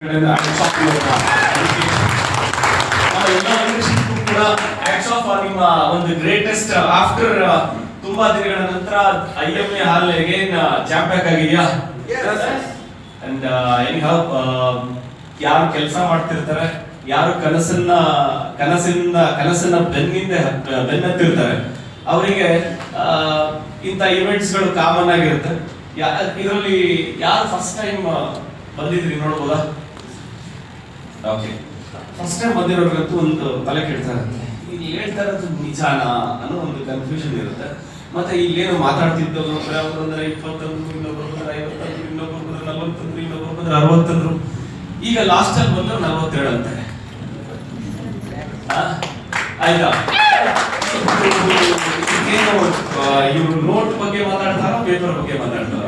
ಕೂಡ ನಿಮ್ಮ ಒಂದು ಗ್ರೇಟೆಸ್ಟ್ ಆಫ್ಟರ್ ತುಂಬಾ ದಿನಗಳ ನಂತರ IMA ಹಾಲ್ ಅಗೇನ್ ಜಾಂಪ್ ಬ್ಯಾಕ್ ಆಗಿದೆಯಾ? ಅಂಡ್ ಎನಿಹೌ ಯಾರು ಕೆಲಸ ಮಾಡ್ತಿರ್ತಾರೆ, ಯಾರು ಕನಸನ್ನ ಬೆನ್ನತ್ತಿರ್ತಾರೆ ಅವರಿಗೆ ಇಂಥ ಇವೆಂಟ್ಸ್ ಗಳು ಕಾಮನ್ ಆಗಿರುತ್ತೆ. ಇದರಲ್ಲಿ ಯಾರು ಫಸ್ಟ್ ಟೈಮ್ ಬಂದಿದ್ರಿ ನೋಡ್ಬೋದಾ? ಓಕೆ, ಫಸ್ಟ್ ಟೈಮ್ ಬಂದಿರೋರ್ಗಂತೂ ಒಂದು ತಲೆ ಕೆಡ್ತಾ ಇರುತ್ತೆ. ಇಲ್ಲಿ ಹೇಳ್ತಾ ಇರೋದು ನಿಜಾನ ಅನ್ನೋ ಒಂದು ಕನ್ಫ್ಯೂಷನ್ ಇರುತ್ತೆ. ಮತ್ತೆ ಇಲ್ಲೇನು ಮಾತಾಡ್ತಿದ್ದವರು ಅವ್ರು ಅಂದ್ರೆ 20 ಇನ್ನೊಬ್ರು ಬಂದ್ರೆ 50 ಇನ್ನೊಬ್ರು ಬಂದ್ರೆ 40 ಇನ್ನೊಬ್ರು ಬಂದ್ರೆ 60 ಈಗ ಲಾಸ್ಟ್ ಅಲ್ಲಿ ಬಂದ್ರೆ 47 ಅಂತಾರೆ. ಆಯ್ತಾ? ಇವ್ರು ನೋಟ್ ಬಗ್ಗೆ ಮಾತಾಡ್ತಾರೋ ಪೇಪರ್ ಬಗ್ಗೆ ಮಾತಾಡ್ತಾರ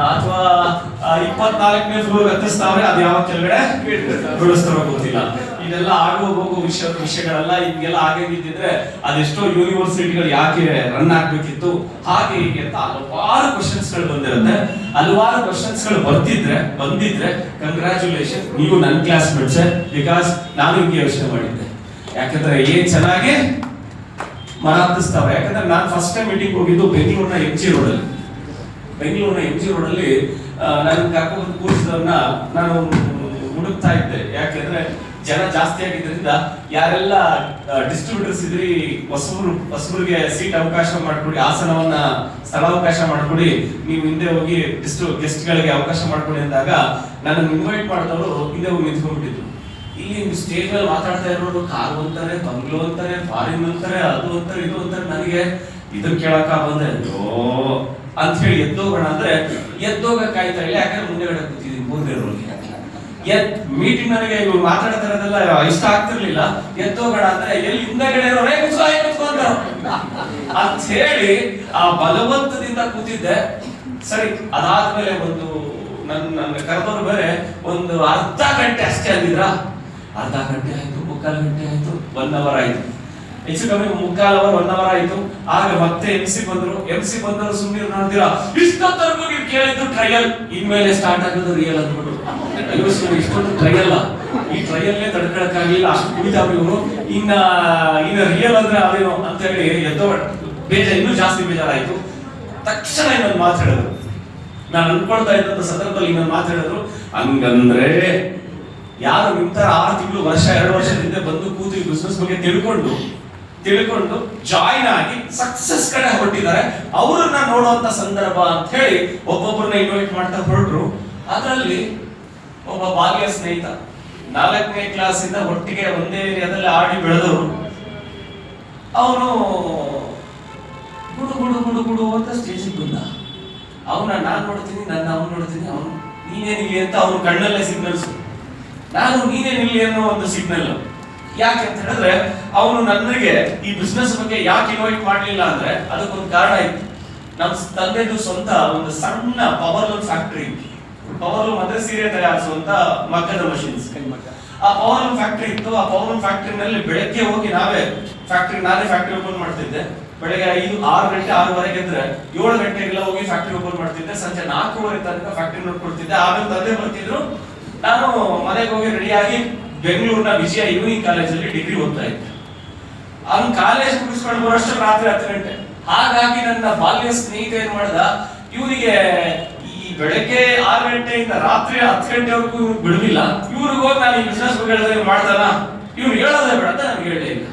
ಅಥವಾ 24ನೇ ಫ್ಲೋರ್ ಹತ್ತಿಸ್ತಾವ್ರೆ, ಅದು ಯಾವ ಕೆಳಗಡೆ ಬಿಡಿಸ್ತಾರೋ ಗೊತ್ತಿಲ್ಲ. ಇದೆಲ್ಲ ಆಗೋ ಹೋಗೋ ವಿಷಯಗಳೆಲ್ಲ ಹಿಂಗೆಲ್ಲ ಆಗಿದ್ದಿದ್ರೆ ಅದೆಷ್ಟೋ ಯೂನಿವರ್ಸಿಟಿಗಳು ಯಾಕೆ ರನ್ ಆಗ್ಬೇಕಿತ್ತು, ಹಾಗೆ ಹೀಗೆ ಅಂತ ಹಲವಾರು ಕ್ವಶನ್ಸ್ ಗಳು ಬಂದಿರುತ್ತೆ. ಹಲವಾರು ಕ್ವಶನ್ಸ್ ಗಳು ಬಂದಿದ್ರೆ ಕಂಗ್ರಾಚುಲೇಷನ್, ನೀವು ನನ್ನ ಕ್ಲಾಸ್ಮೇಟ್ಸ್. ಬಿಕಾಸ್ ನಾನು ಹಿಂಗೆ ಯೋಚನೆ ಮಾಡಿದ್ದೆ, ಯಾಕಂದ್ರೆ ಏನ್ ಚೆನ್ನಾಗಿ ಮರ ಹತ್ತಿಸ್ತಾವೆ. ಯಾಕಂದ್ರೆ ನಾನು ಫಸ್ಟ್ ಟೈಮ್ ಮೀಟಿಂಗ್ ಹೋಗಿದ್ದು ಬೆಂಗಳೂರಿನ MG ರೋಡಲ್ಲಿ ನಾನು ಕರ್ಕೊಂಡು ಕೂರಿಸಿದವ್ರನ್ನ ನಾನು ಹುಡುಕ್ತಾ ಇದ್ದೆ. ಯಾಕೆಂದ್ರೆ ಜನ ಜಾಸ್ತಿ ಆಗಿದ್ರಿಂದ ಯಾರೆಲ್ಲ ಡಿಸ್ಟ್ರಿಬ್ಯೂಟರ್ಸ್ ಇದ್ರಿ ಹೊಸಬರಿಗೆ ಸೀಟ್ ಅವಕಾಶ ಮಾಡ್ಕೊಡಿ, ಆಸನವನ್ನ ಸ್ಥಳಾವಕಾಶ ಮಾಡ್ಕೊಡಿ, ನೀವು ಹಿಂದೆ ಹೋಗಿ ಗೆಸ್ಟ್ ಗಳಿಗೆ ಅವಕಾಶ ಮಾಡ್ಕೊಡಿ ಅಂದಾಗ ನನ್ನ ಇನ್ವೈಟ್ ಮಾಡಿದವರು ಹಿಂದೆ ಹೋಗಿ ನಿಂತ್ಕೊಂಡ್ಬಿಟ್ಟಿದ್ರು. ಇಲ್ಲಿ ಸ್ಟೇಜ್ ಮೇಲೆ ಮಾತಾಡ್ತಾ ಇರೋರು ಕಾರು ಅಂತಾರೆ, ಬಂಗ್ಲೋ ಅಂತಾರೆ, ಫಾರಿನ್ ಅಂತಾರೆ, ಅದು ಅಂತಾರೆ, ಇದು ಅಂತಾರೆ. ನನಗೆ ಇದನ್ನ ಕೇಳಕ ಬಂದ್ರೆ ಅಂತ ಹೇಳಿ ಎದ್ದೋಗೋಣ ಅಂದ್ರೆ ಎದ್ದೋಗಕ್ಕಾಯ್ತಾ ಇಲ್ಲ. ಯಾಕಂದ್ರೆ ಮುಂದೆಗಡೆ ಕೂತಿದ್ದೀನಿ 3ನೇ ರೋಲ್ಗೆ. ಮೀಟಿಂಗ್ ನನಗೆ ಇವ್ರು ಮಾತಾಡ್ತಾ ಇರೋದೆಲ್ಲ ಇಷ್ಟ ಆಗ್ತಿರ್ಲಿಲ್ಲ. ಎದ್ದೋಗೋಣ ಅಂದ್ರೆ ಎಲ್ಲಿ ಹಿಂದೆಗಡೆ ಅಂತ ಹೇಳಿ ಆ ಬಲವಂತದಿಂದ ಕೂತಿದ್ದೆ. ಸರಿ, ಅದಾದ್ಮೇಲೆ ಒಂದು ನನ್ನ ಕರೆದವ್ರು ಬೇರೆ ಒಂದು ಅರ್ಧ ಗಂಟೆ ಅಷ್ಟೇ ಅಂದಿದ್ರ. ಅರ್ಧ ಗಂಟೆ ಆಯ್ತು, 3/4 ಗಂಟೆ ಆಯ್ತು, 1 ಅವರ್ ಆಯ್ತು, ಹೆಚ್ಚು ಕಮ್ಮಿ 3/4 ಅವರ್ 1 ಅವರ್ ಆಯ್ತು. ಆಗ ಮತ್ತೆ MC ಬಂದರು. ಸುಮ್ಮನೆ ನೋಡ್ತೀರಾ, ಇಷ್ಟೊತ್ತರೆಗೂ ನೀವು ಕೇಳಿದ್ದು ಟ್ರಯಲ್, ಇನ್ಮೇಲೆ ಸ್ಟಾರ್ಟ್ ಆಗೋದು ರಿಯಲ್ ಅಂದ್ಬಿಟ್ಟು. ಇಷ್ಟೊಂದು ಟ್ರಯಲ್, ಈ ಟ್ರಯಲ್ನೇ ತಡ್ಕೊಳಕ್ಕಾಗಿಲ್ಲ, ಅಷ್ಟು ಕುಡಿತಾವ್ರಿ ಇವರು. ಇನ್ನ ರಿಯಲ್ ಅಂದ್ರೆ ಅದೇನು ಅಂತ ಹೇಳಿ ಇನ್ನೂ ಜಾಸ್ತಿ ಬೇಜಾರಾಯ್ತು. ತಕ್ಷಣ ಇನ್ನೊಂದು ಮಾತಾಡಿದ್ರು. ನಾನು ಅನ್ಕೊಳ್ತಾ ಇದ್ದಂತ ಸಂದರ್ಭದಲ್ಲಿ ಇನ್ನೊಂದು ಮಾತಾಡಿದ್ರು. ಹಂಗಂದ್ರೆ ಯಾರು ನಿಮ್ ತರ 6 ತಿಂಗಳು, ವರ್ಷ, 2 ವರ್ಷದಿಂದ ಬಂದು ಕೂತು ಬಿಸ್ನೆಸ್ ಬಗ್ಗೆ ತಿಳ್ಕೊಂಡು ಜಾಯಿನ್ ಆಗಿ ಸಕ್ಸಸ್ ಕಡೆ ಹೊರಟಿದ್ದಾರೆ, ಅವರನ್ನ ನೋಡುವಂತ ಸಂದರ್ಭ ಅಂತ ಹೇಳಿ ಒಬ್ಬೊಬ್ಬರನ್ನ ಇನ್ವೈಟ್ ಮಾಡ್ತಾ ಹೊರಟ್ರು. ಅದರಲ್ಲಿ ಒಬ್ಬ ಬಾಲ್ಯ ಸ್ನೇಹಿತ, 4ನೇ ಕ್ಲಾಸಿಂದ ಒಟ್ಟಿಗೆ ಒಂದೇ ಏರಿಯಾದಲ್ಲಿ ಆಡಿ ಬೆಳೆದವರು. ಅವನು ಗುಡು ಅಂತ ಸ್ಟೇಜಿಗೆ ಬಂದ. ನಾನು ನೋಡ್ತೀನಿ, ಅವ್ನು ನೋಡ್ತೀನಿ. ಅವನು ನೀನೇನಿಲ್ಲಿ ಅಂತ ಅವನು ಕಣ್ಣಲ್ಲೇ ಸಿಗ್ನಲ್ಸ್, ನಾನು ನೀನೇನಿಲ್ಲಿ ಅನ್ನೋ ಒಂದು ಸಿಗ್ನಲ್. ಯಾಕೆ ಅಂತ ಹೇಳಿದ್ರೆ ಅವನು ನನಗೆ ಈ ಬಿಸ್ನೆಸ್ ಬಗ್ಗೆ ಯಾಕೆ ಇನ್ವೈಟ್ ಮಾಡಲಿಲ್ಲ ಅಂದ್ರೆ ಅದಕ್ಕೊಂದು ಕಾರಣ ಇತ್ತು. ನಮ್ಮ ತಂದೆದು ಸ್ವಂತ ಒಂದು ಸಣ್ಣ ಪವರ್ಲೂಮ್ ಫ್ಯಾಕ್ಟರಿ, ಪವರ್ಲೂಮ್ ಅಂದ್ರೆ ಸೀರೆ ತಯಾರಿಸುವಂತ ಮಗ್ಗದ ಮಷಿನ್ಸ್, ಆ ಪವರ್ಲೂಮ್ ಫ್ಯಾಕ್ಟರಿ ಇತ್ತು. ಆ ಪವರ್ಲೂಮ್ ಫ್ಯಾಕ್ಟರಿನಲ್ಲಿ ಬೆಳಗ್ಗೆ ಹೋಗಿ ನಾನೇ ಫ್ಯಾಕ್ಟರಿ ಓಪನ್ ಮಾಡ್ತಿದ್ದೆ. ಬೆಳಗ್ಗೆ 6 ಗಂಟೆ 6:30 ಎದ್ರೆ 7 ಗಂಟೆಗೆಲ್ಲ ಹೋಗಿ ಫ್ಯಾಕ್ಟರಿ ಓಪನ್ ಮಾಡ್ತಿದ್ದೆ. ಸಂಜೆ 4:30 ತನಕ ಫ್ಯಾಕ್ಟರಿ ನೋಡ್ಕೊಳ್ತಿದ್ದೆ. ಆಮೇಲೆ ತಂದೆ ಬರ್ತಿದ್ರು, ನಾನು ಮನೆಗೆ ಹೋಗಿ ರೆಡಿಯಾಗಿ ಬೆಂಗಳೂರಿನ ವಿಜಯ ಯೂನಿಕ್ ಕಾಲೇಜಲ್ಲಿ ಡಿಗ್ರಿ ಓದ್ತಾ ಇದ್ದೆ. ಅವ್ನು ಕಾಲೇಜ್ ಮುಗಿಸ್ಕೊಂಡು ಬರೋಷ್ಟು ರಾತ್ರಿ 10 ಗಂಟೆ. ಹಾಗಾಗಿ ನನ್ನ ಬಾಲ್ಯ ಸ್ನೇಹಿತ ಏನ್ ಮಾಡ್ದ, ಇವನಿಗೆ ಈ ಬೆಳಗ್ಗೆ 6 ಗಂಟೆಯಿಂದ ರಾತ್ರಿ 10 ಗಂಟೆವರೆಗೂ ಇವ್ನು ಬಿಡುವಿಲ್ಲ. ಇವ್ರಿಗೆ ಹೋಗಿ ನಾನು ಈ ಬಿಸ್ನೆಸ್ ಬಗ್ಗೆ ಹೇಳಿದ್ರೆ ಮಾಡ್ತಾನ, ಇವ್ನು ಹೇಳೋದೇ ಬೇಡ ಅಂತ ನನಗೆ ಹೇಳೇ ಇಲ್ಲ.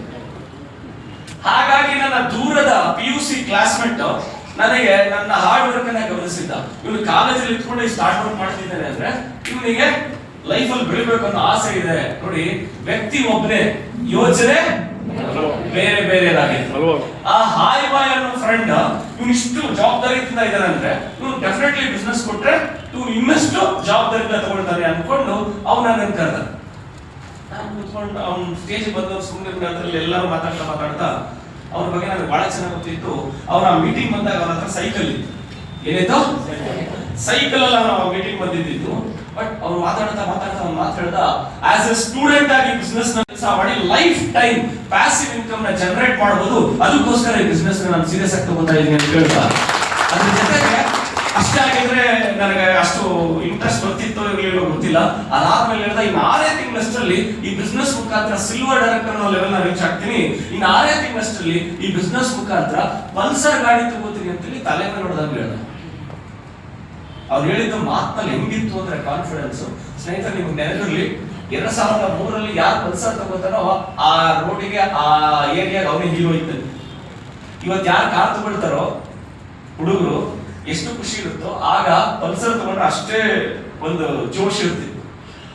ಹಾಗಾಗಿ ನನ್ನ ದೂರದ PUC ಕ್ಲಾಸ್ಮೇಟ್ ನನಗೆ ನನ್ನ ಹಾರ್ಡ್ ವರ್ಕ್ ಅನ್ನ ಗಮನಿಸಿದ್ದ. ಇವನು ಕಾಲೇಜಲ್ಲಿ ಇಟ್ಕೊಂಡು ಸ್ಟಾರ್ಟ್ ವರ್ಕ್ ಮಾಡ್ತಿದ್ದಾನೆ ಅಂದ್ರೆ ಇವನಿಗೆ ಲೈಫ್ ಅಲ್ಲಿ ಬೆಳಿಬೇಕು ಅನ್ನೋ ಆಸೆ ಇದೆ. ನೋಡಿ, ವ್ಯಕ್ತಿ ಒಬ್ಬನೇ, ಯೋಚನೆ ಬೇರೆ ಬೇರೆದಾಗಿದೆ. ಆ ಹಾಯ್ ಬಾಯ್ ಅನ್ನೋ ಫ್ರೆಂಡ್ ಇವನು ಇಷ್ಟು ಜವಾಬ್ದಾರಿಯಿಂದ ಇದ್ದಾನೆ ಅಂದ್ರೆ ಇವನು ಡೆಫಿನೆಟ್ಲಿ ಬಿಸ್ನೆಸ್ ಕೊಟ್ರೆ ಇವನು ಇನ್ನಷ್ಟು ಜವಾಬ್ದಾರಿಯಿಂದ ತಗೊಳ್ತಾನೆ ಅನ್ಕೊಂಡು ಅವನನ್ನ ಕರೆದ. ನಾನು ಕೂತ್ಕೊಂಡು ಅವ್ನ ಸ್ಟೇಜ್ ಬಂದವ್ರು ಸುಮ್ಮನೆ ಅದ್ರಲ್ಲಿ ಎಲ್ಲರೂ ಮಾತಾಡ್ತಾ ಅವ್ರ ಬಗ್ಗೆ ನನಗೆ ಬಹಳ ಚೆನ್ನಾಗಿ ಗೊತ್ತಿತ್ತು. ಅವ್ರ ಮೀಟಿಂಗ್ ಬಂದಾಗ ಅವ್ರ ಹತ್ರ ಸೈಕಲ್ ಇತ್ತು. ಏನಿತ್ತು? ಸೈಕಲ್ ಅಲ್ಲ ನಾವು ಮೀಟಿಂಗ್ ಬಂದಿದ್ದು. ಬಟ್ ಅವ್ರು ಮಾತಾಡ್ತಾ ಮಾತಾಡ್ದ ಆಸ್ ಎ ಸ್ಟೂಡೆಂಟ್ ಆಗಿ ಬಿಸ್ನೆಸ್ ನ ಕೆಲಸ ಮಾಡಿ ಲೈಫ್ ಟೈಮ್ ಪ್ಯಾಸಿವ್ ಇನ್ಕಮ್ ನ ಜನರೇಟ್ ಮಾಡಬಹುದು, ಅದಕ್ಕೋಸ್ಕರ ಈ ಬಿಸ್ನೆಸ್ ನಾನು ಸೀರಿಯಸ್ ಆಗಿ ತಗೋತಾ ಇದ್ದೀನಿ ಅಂತ ಹೇಳ್ತಾ, ಅದ್ರ ಜೊತೆಗೆ ಅಷ್ಟೇ ಆಗಿದ್ರೆ ನನಗೆ ಅಷ್ಟು ಇಂಟ್ರೆಸ್ಟ್ ಬರ್ತಿತ್ತೋ ಇರಲಿಲ್ಲ ಗೊತ್ತಿಲ್ಲ. ಅದಾದ್ಮೇಲೆ ಹೇಳಿದ ಇನ್ನು 6 ತಿಂಗಳಷ್ಟರಲ್ಲಿ ಈ ಬಿಸ್ನೆಸ್ ಮುಖಾಂತರ ಸಿಲ್ವರ್ ಡೈರೆಕ್ಟರ್ ಅನ್ನೋ ಲೆವೆಲ್ ನ ರೀಚ್ ಆಗ್ತೀನಿ, ಇನ್ನು 6 ತಿಂಗಳಷ್ಟರಲ್ಲಿ ಈ ಬಿಸ್ನೆಸ್ ಮುಖಾಂತರ ಪಲ್ಸರ್ ಗಾಡಿ ತಗೋತೀನಿ ಅಂತೇಳಿ ತಲೆ ಮೇಲೆ ನೋಡಿದಾಗ ಹೇಳ್ದ. ಅವ್ರು ಹೇಳಿದ್ದು ಮಾತಲ್ಲಿ ಹೆಂಗಿತ್ತು ಅಂದ್ರೆ ಕಾನ್ಫಿಡೆನ್ಸ್. ಸ್ನೇಹಿತರೆ, ನಿಮ್ಗೆ ನೆನಪಿರ್ಲಿ, 2003 ಯಾರು ಪಲ್ಸರ್ ತಗೋತಾರೋ ಆ ರೋಡಿಗೆ ಆ ಏರಿಯಾಗ ಅವನಿಗೆ ಹೀರೋ ಇತ್ತು. ಇವತ್ತು ಯಾರು ಕಾರ್ ತಗೊಳ್ತಾರೋ ಹುಡುಗರು ಎಷ್ಟು ಖುಷಿ ಇರುತ್ತೋ ಆಗ ಪಲ್ಸರ್ ತಗೊಂಡ್ರೆ ಅಷ್ಟೇ ಒಂದು ಜೋಶ್ ಇರ್ತಿತ್ತು.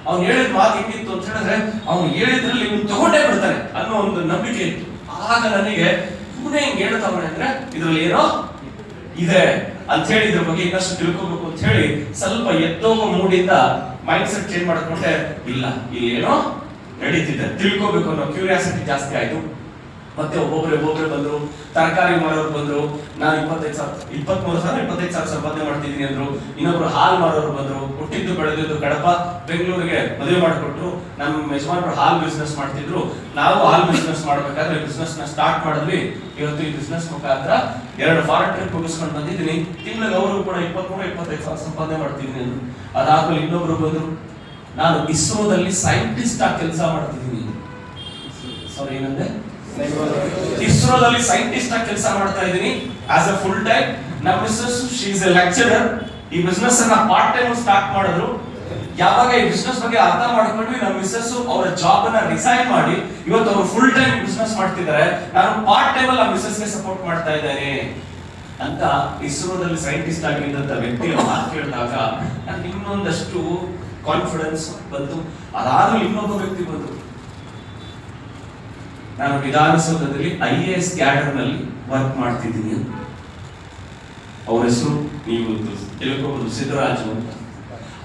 ಅವ್ನು ಹೇಳಿದ ಮಾತು ಹೆಂಗಿತ್ತು ಅಂತ ಹೇಳಿದ್ರೆ, ಅವ್ನು ಹೇಳಿದ್ರಲ್ಲಿ ಇವ್ನು ತಗೊಂಡೇ ಬಿಡ್ತಾನೆ ಅನ್ನೋ ಒಂದು ನಂಬಿಕೆ ಇತ್ತು. ಆಗ ನನಗೆ ಇವನೇ ಹಿಂಗ್ ಹೇಳ್ತಾವಣೆ ಅಂದ್ರೆ ಇದ್ರಲ್ಲಿ ಏನೋ ಇದೆ ಅಂತ ಹೇಳಿ ಇದ್ರ ಬಗ್ಗೆ ಇನ್ನಷ್ಟು ತಿಳ್ಕೊಬೇಕು ಅಂತ ಹೇಳಿ ಸ್ವಲ್ಪ ಎದ್ದೋಗೋ ಮೂಡಿಂದ ಮೈಂಡ್ ಸೆಟ್ ಚೇಂಜ್ ಮಾಡ್ಕೊಂಡೆ. ಇಲ್ಲ, ಇಲ್ಲಿ ಏನೋ ನಡೀತಿದೆ, ತಿಳ್ಕೊಬೇಕು ಅನ್ನೋ ಕ್ಯೂರಿಯಾಸಿಟಿ ಜಾಸ್ತಿ ಆಯ್ತು. ಮತ್ತೆ ಒಬ್ಬೊಬ್ರೆ ಬಂದ್ರು, ತರಕಾರಿ ಮಾರೋರು ಬಂದ್ರು. ನಾನು 23,000 ಸಂಪಾದನೆ ಮಾಡ್ತಿದ್ದೀನಿ ಅಂದ್ರು. ಇನ್ನೊಬ್ರು ಹಾಲ್ ಮಾರೋರು ಬಂದ್ರು. ಹುಟ್ಟಿದ್ದು ಬೆಳೆದಿದ್ದು ಕಡಪ, ಬೆಂಗಳೂರಿಗೆ ಮದುವೆ ಮಾಡಿಕೊಟ್ರು. ನಮ್ಮ ಯಜಮಾನರು ಹಾಲ್ ಬಿಸ್ನೆಸ್ ಮಾಡ್ತಿದ್ರು. ನಾವು ಹಾಲ್ ಬಿಸ್ನೆಸ್ ಮಾಡ್ಬೇಕಾದ್ರೆ ಬಿಸ್ನೆಸ್ ನ ಸ್ಟಾರ್ಟ್ ಮಾಡಿದ್ವಿ. ಇವತ್ತು ಈ ಬಿಸ್ನೆಸ್ ಮುಖಾಂತರ 2 ಫಾರಿನ್ ಟ್ರಿಪ್ ಮುಗಿಸ್ಕೊಂಡು ಬಂದಿದ್ದೀನಿ. ತಿಂಗಳಿಗೆ ಅವರು ಕೂಡ 23,000-25,000 ಸಂಪಾದನೆ ಮಾಡ್ತಿದ್ದೀನಿ ಅಂದ್ರು. ಅದಾದ್ಮೇಲೆ ಇನ್ನೊಬ್ರು ಬಂದ್ರು, ನಾನು ಇಸ್ರೋದಲ್ಲಿ ಸೈಂಟಿಸ್ಟ್ ಆಗಿ ಕೆಲಸ ಮಾಡ್ತಿದ್ದೀನಿ. ಸಾರಿ, ಏನಂದ್ರೆ ಇಸ್ರೋದಲ್ಲಿ ಸೈಂಟಿಸ್ಟ್ ಆಗಿ ಕೆಲಸ ಮಾಡ್ತಾ ಇದ್ದೀನಿ ಆಸ್ ಎ ಫುಲ್ ಟೈಮ್. ನಮ್ಮ missus she is a lecturer. ಈ ಬಿಸ್ನೆಸ್ ಅನ್ನ ಪಾರ್ಟ್ ಟೈಮ್ ಸ್ಟಾರ್ಟ್ ಮಾಡಿದ್ರು. ಯಾವಾಗ ಈ ಬಿಸ್ನೆಸ್ ಬಗ್ಗೆ ಅರ್ಥ ಮಾಡ್ಕೊಂಡ್ವಿ, ನಮ್ಮ ಮಿಸ್ಸಸ್ ಅವರ ಜಾಬ್ ಅನ್ನ ರಿಸೈನ್ ಮಾಡಿ ಇವತ್ತು ಅವರು ಫುಲ್ ಟೈಮ್ ಬಿಸ್ನೆಸ್ ಮಾಡ್ತಿದ್ದಾರೆ. ನಾನು ಪಾರ್ಟ್ ಟೈಮ್ ಅಲ್ಲಿ ನಮ್ಮ ಮಿಸ್ಸಸ್ ಗೆ ಸಪೋರ್ಟ್ ಮಾಡ್ತಾ ಇದ್ದೇನೆ ಅಂತ ಇಸ್ರೋದಲ್ಲಿ ಸೈಂಟಿಸ್ಟ್ ಆಗಿದ್ದಂತ ವ್ಯಕ್ತಿಯ ಮಾತು ಕೇಳಿದಾಗ ನನಗೆ ಇನ್ನೊಂದಷ್ಟು ಕಾನ್ಫಿಡೆನ್ಸ್ ಬಂತು. ಅದಾದ್ಮೇಲೆ ಇನ್ನೊಬ್ಬ ವ್ಯಕ್ತಿ ಬಂತು. ನಾನು ವಿಧಾನಸೌಧದಲ್ಲಿ IAS ಕ್ಯಾಡರ್ ನಲ್ಲಿ ವರ್ಕ್ ಮಾಡ್ತಿದ್ದೀನಿ. ಅವ್ರ ಹೆಸರು ನೀವು ತಿಳ್ಕೊಬಹುದು, ಸಿದ್ದರಾಜು ಅಂತ.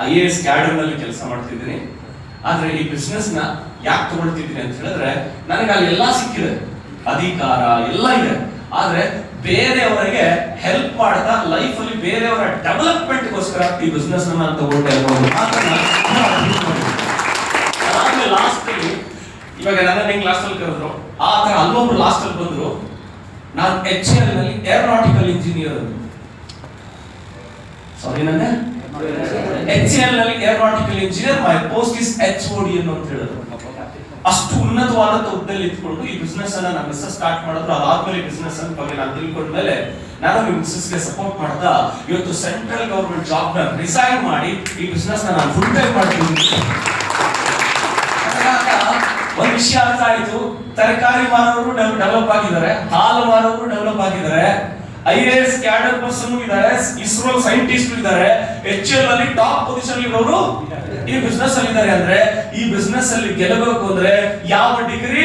IAS ಕ್ಯಾಡರ್ ನಲ್ಲಿ ಕೆಲಸ ಮಾಡ್ತಿದ್ದೀನಿ. ಆದ್ರೆ ಈ ಬಿಸ್ನೆಸ್ ನ ಯಾಕೆ ತಗೊಳ್ತಿದ್ದೀನಿ ಅಂತ ಹೇಳಿದ್ರೆ, ನನಗೆ ಅಲ್ಲಿ ಎಲ್ಲಾ ಸಿಕ್ಕಿದೆ, ಅಧಿಕಾರ ಎಲ್ಲ ಇದೆ. ಆದ್ರೆ ಬೇರೆಯವರಿಗೆ ಹೆಲ್ಪ್ ಮಾಡ್ತಾ ಲೈಫ್ ಅಲ್ಲಿ ಬೇರೆಯವರ ಡೆವಲಪ್ಮೆಂಟ್ ಗೋಸ್ಕರ ಈ ಬಿಸ್ನೆಸ್ ನಾನು ತಗೊಂಡೆ ಅನ್ನೋದು ಮಾತನ್ನ ಅದಾದ್ಮೇಲೆ ಲಾಸ್ಟ್ ಅಲ್ಲಿ ಇವಾಗ ನನ್ನ ಹೆಂಗ್ ಲಾಸ್ಟ್ ಅಲ್ಲಿ ಕರೆದ್ರು ಆ ತರ ಅಲ್ಲೊಬ್ರು ಲಾಸ್ಟ್ ಅಲ್ಲಿ ಬಂದ್ರು. ನಾನು HAL ನಲ್ಲಿ ಏರೋನಾಟಿಕಲ್ ಇಂಜಿನಿಯರ್ ಅಂತ. ಸಾರಿ, ನನ್ನ HAL ನಲ್ಲಿ aeronautical engineer, my post is HOD ಅಂತ ಹೇಳಿದ್ರು. ಅಷ್ಟು ಉನ್ನತವಾದ ಹುದ್ದೆಯಲ್ಲಿ ಇಟ್ಕೊಂಡು ಈ ಬಿಸ್ನೆಸ್ ಅನ್ನ ನಮ್ಮ ಮಿಸ್ಸಸ್ ಸ್ಟಾರ್ಟ್ ಮಾಡಿದ್ರು. ಅದಾದ್ಮೇಲೆ ಈ ಬಿಸ್ನೆಸ್ ಅನ್ನ ಬಗ್ಗೆ ನಾನು ತಿಳ್ಕೊಂಡ್ಮೇಲೆ ನಾನು ಈ ಮಿಸ್ಸಸ್ ಗೆ ಸಪೋರ್ಟ್ ಮಾಡ್ತಾ ಇವತ್ತು ಸೆಂಟ್ರಲ್ ಗವರ್ಮೆಂಟ್ ಜಾಬ್ ನ ರಿಸೈನ್ ಮಾಡಿ ಈ ಬಿಸ್ನೆಸ್ ನ ನಾನು ಫುಲ್ ಟೈಮ್ ಮಾಡ್ತೀನಿ. ಒಂದು ವಿಷಯ ಅರ್ಥ ಆಯ್ತು, ತರಕಾರಿ ಮಾರೋರು ಡೆವಲಪ್ ಆಗಿದ್ದಾರೆ, ಹಾಲು ಮಾರೋರು ಡೆವಲಪ್ ಆಗಿದ್ದಾರೆ, IAS ಕ್ಯಾಡರ್ ಪರ್ಸನ್ ಇದ್ದಾರೆ, ಇಸ್ರೋ ಸೈಂಟಿಸ್ಟ್ ಇದ್ದಾರೆ, HAL ಅಲ್ಲಿ ಟಾಪ್ ಪೊಸಿಷನ್ ಇರೋರು ಈ ಬಿಸ್ನೆಸ್ ಅಲ್ಲಿ ಇದ್ದಾರೆ. ಅಂದ್ರೆ ಈ ಬಿಸ್ನೆಸ್ ಅಲ್ಲಿ ಗೆಲ್ಲಬೇಕು ಅಂದ್ರೆ ಯಾವ ಡಿಗ್ರಿ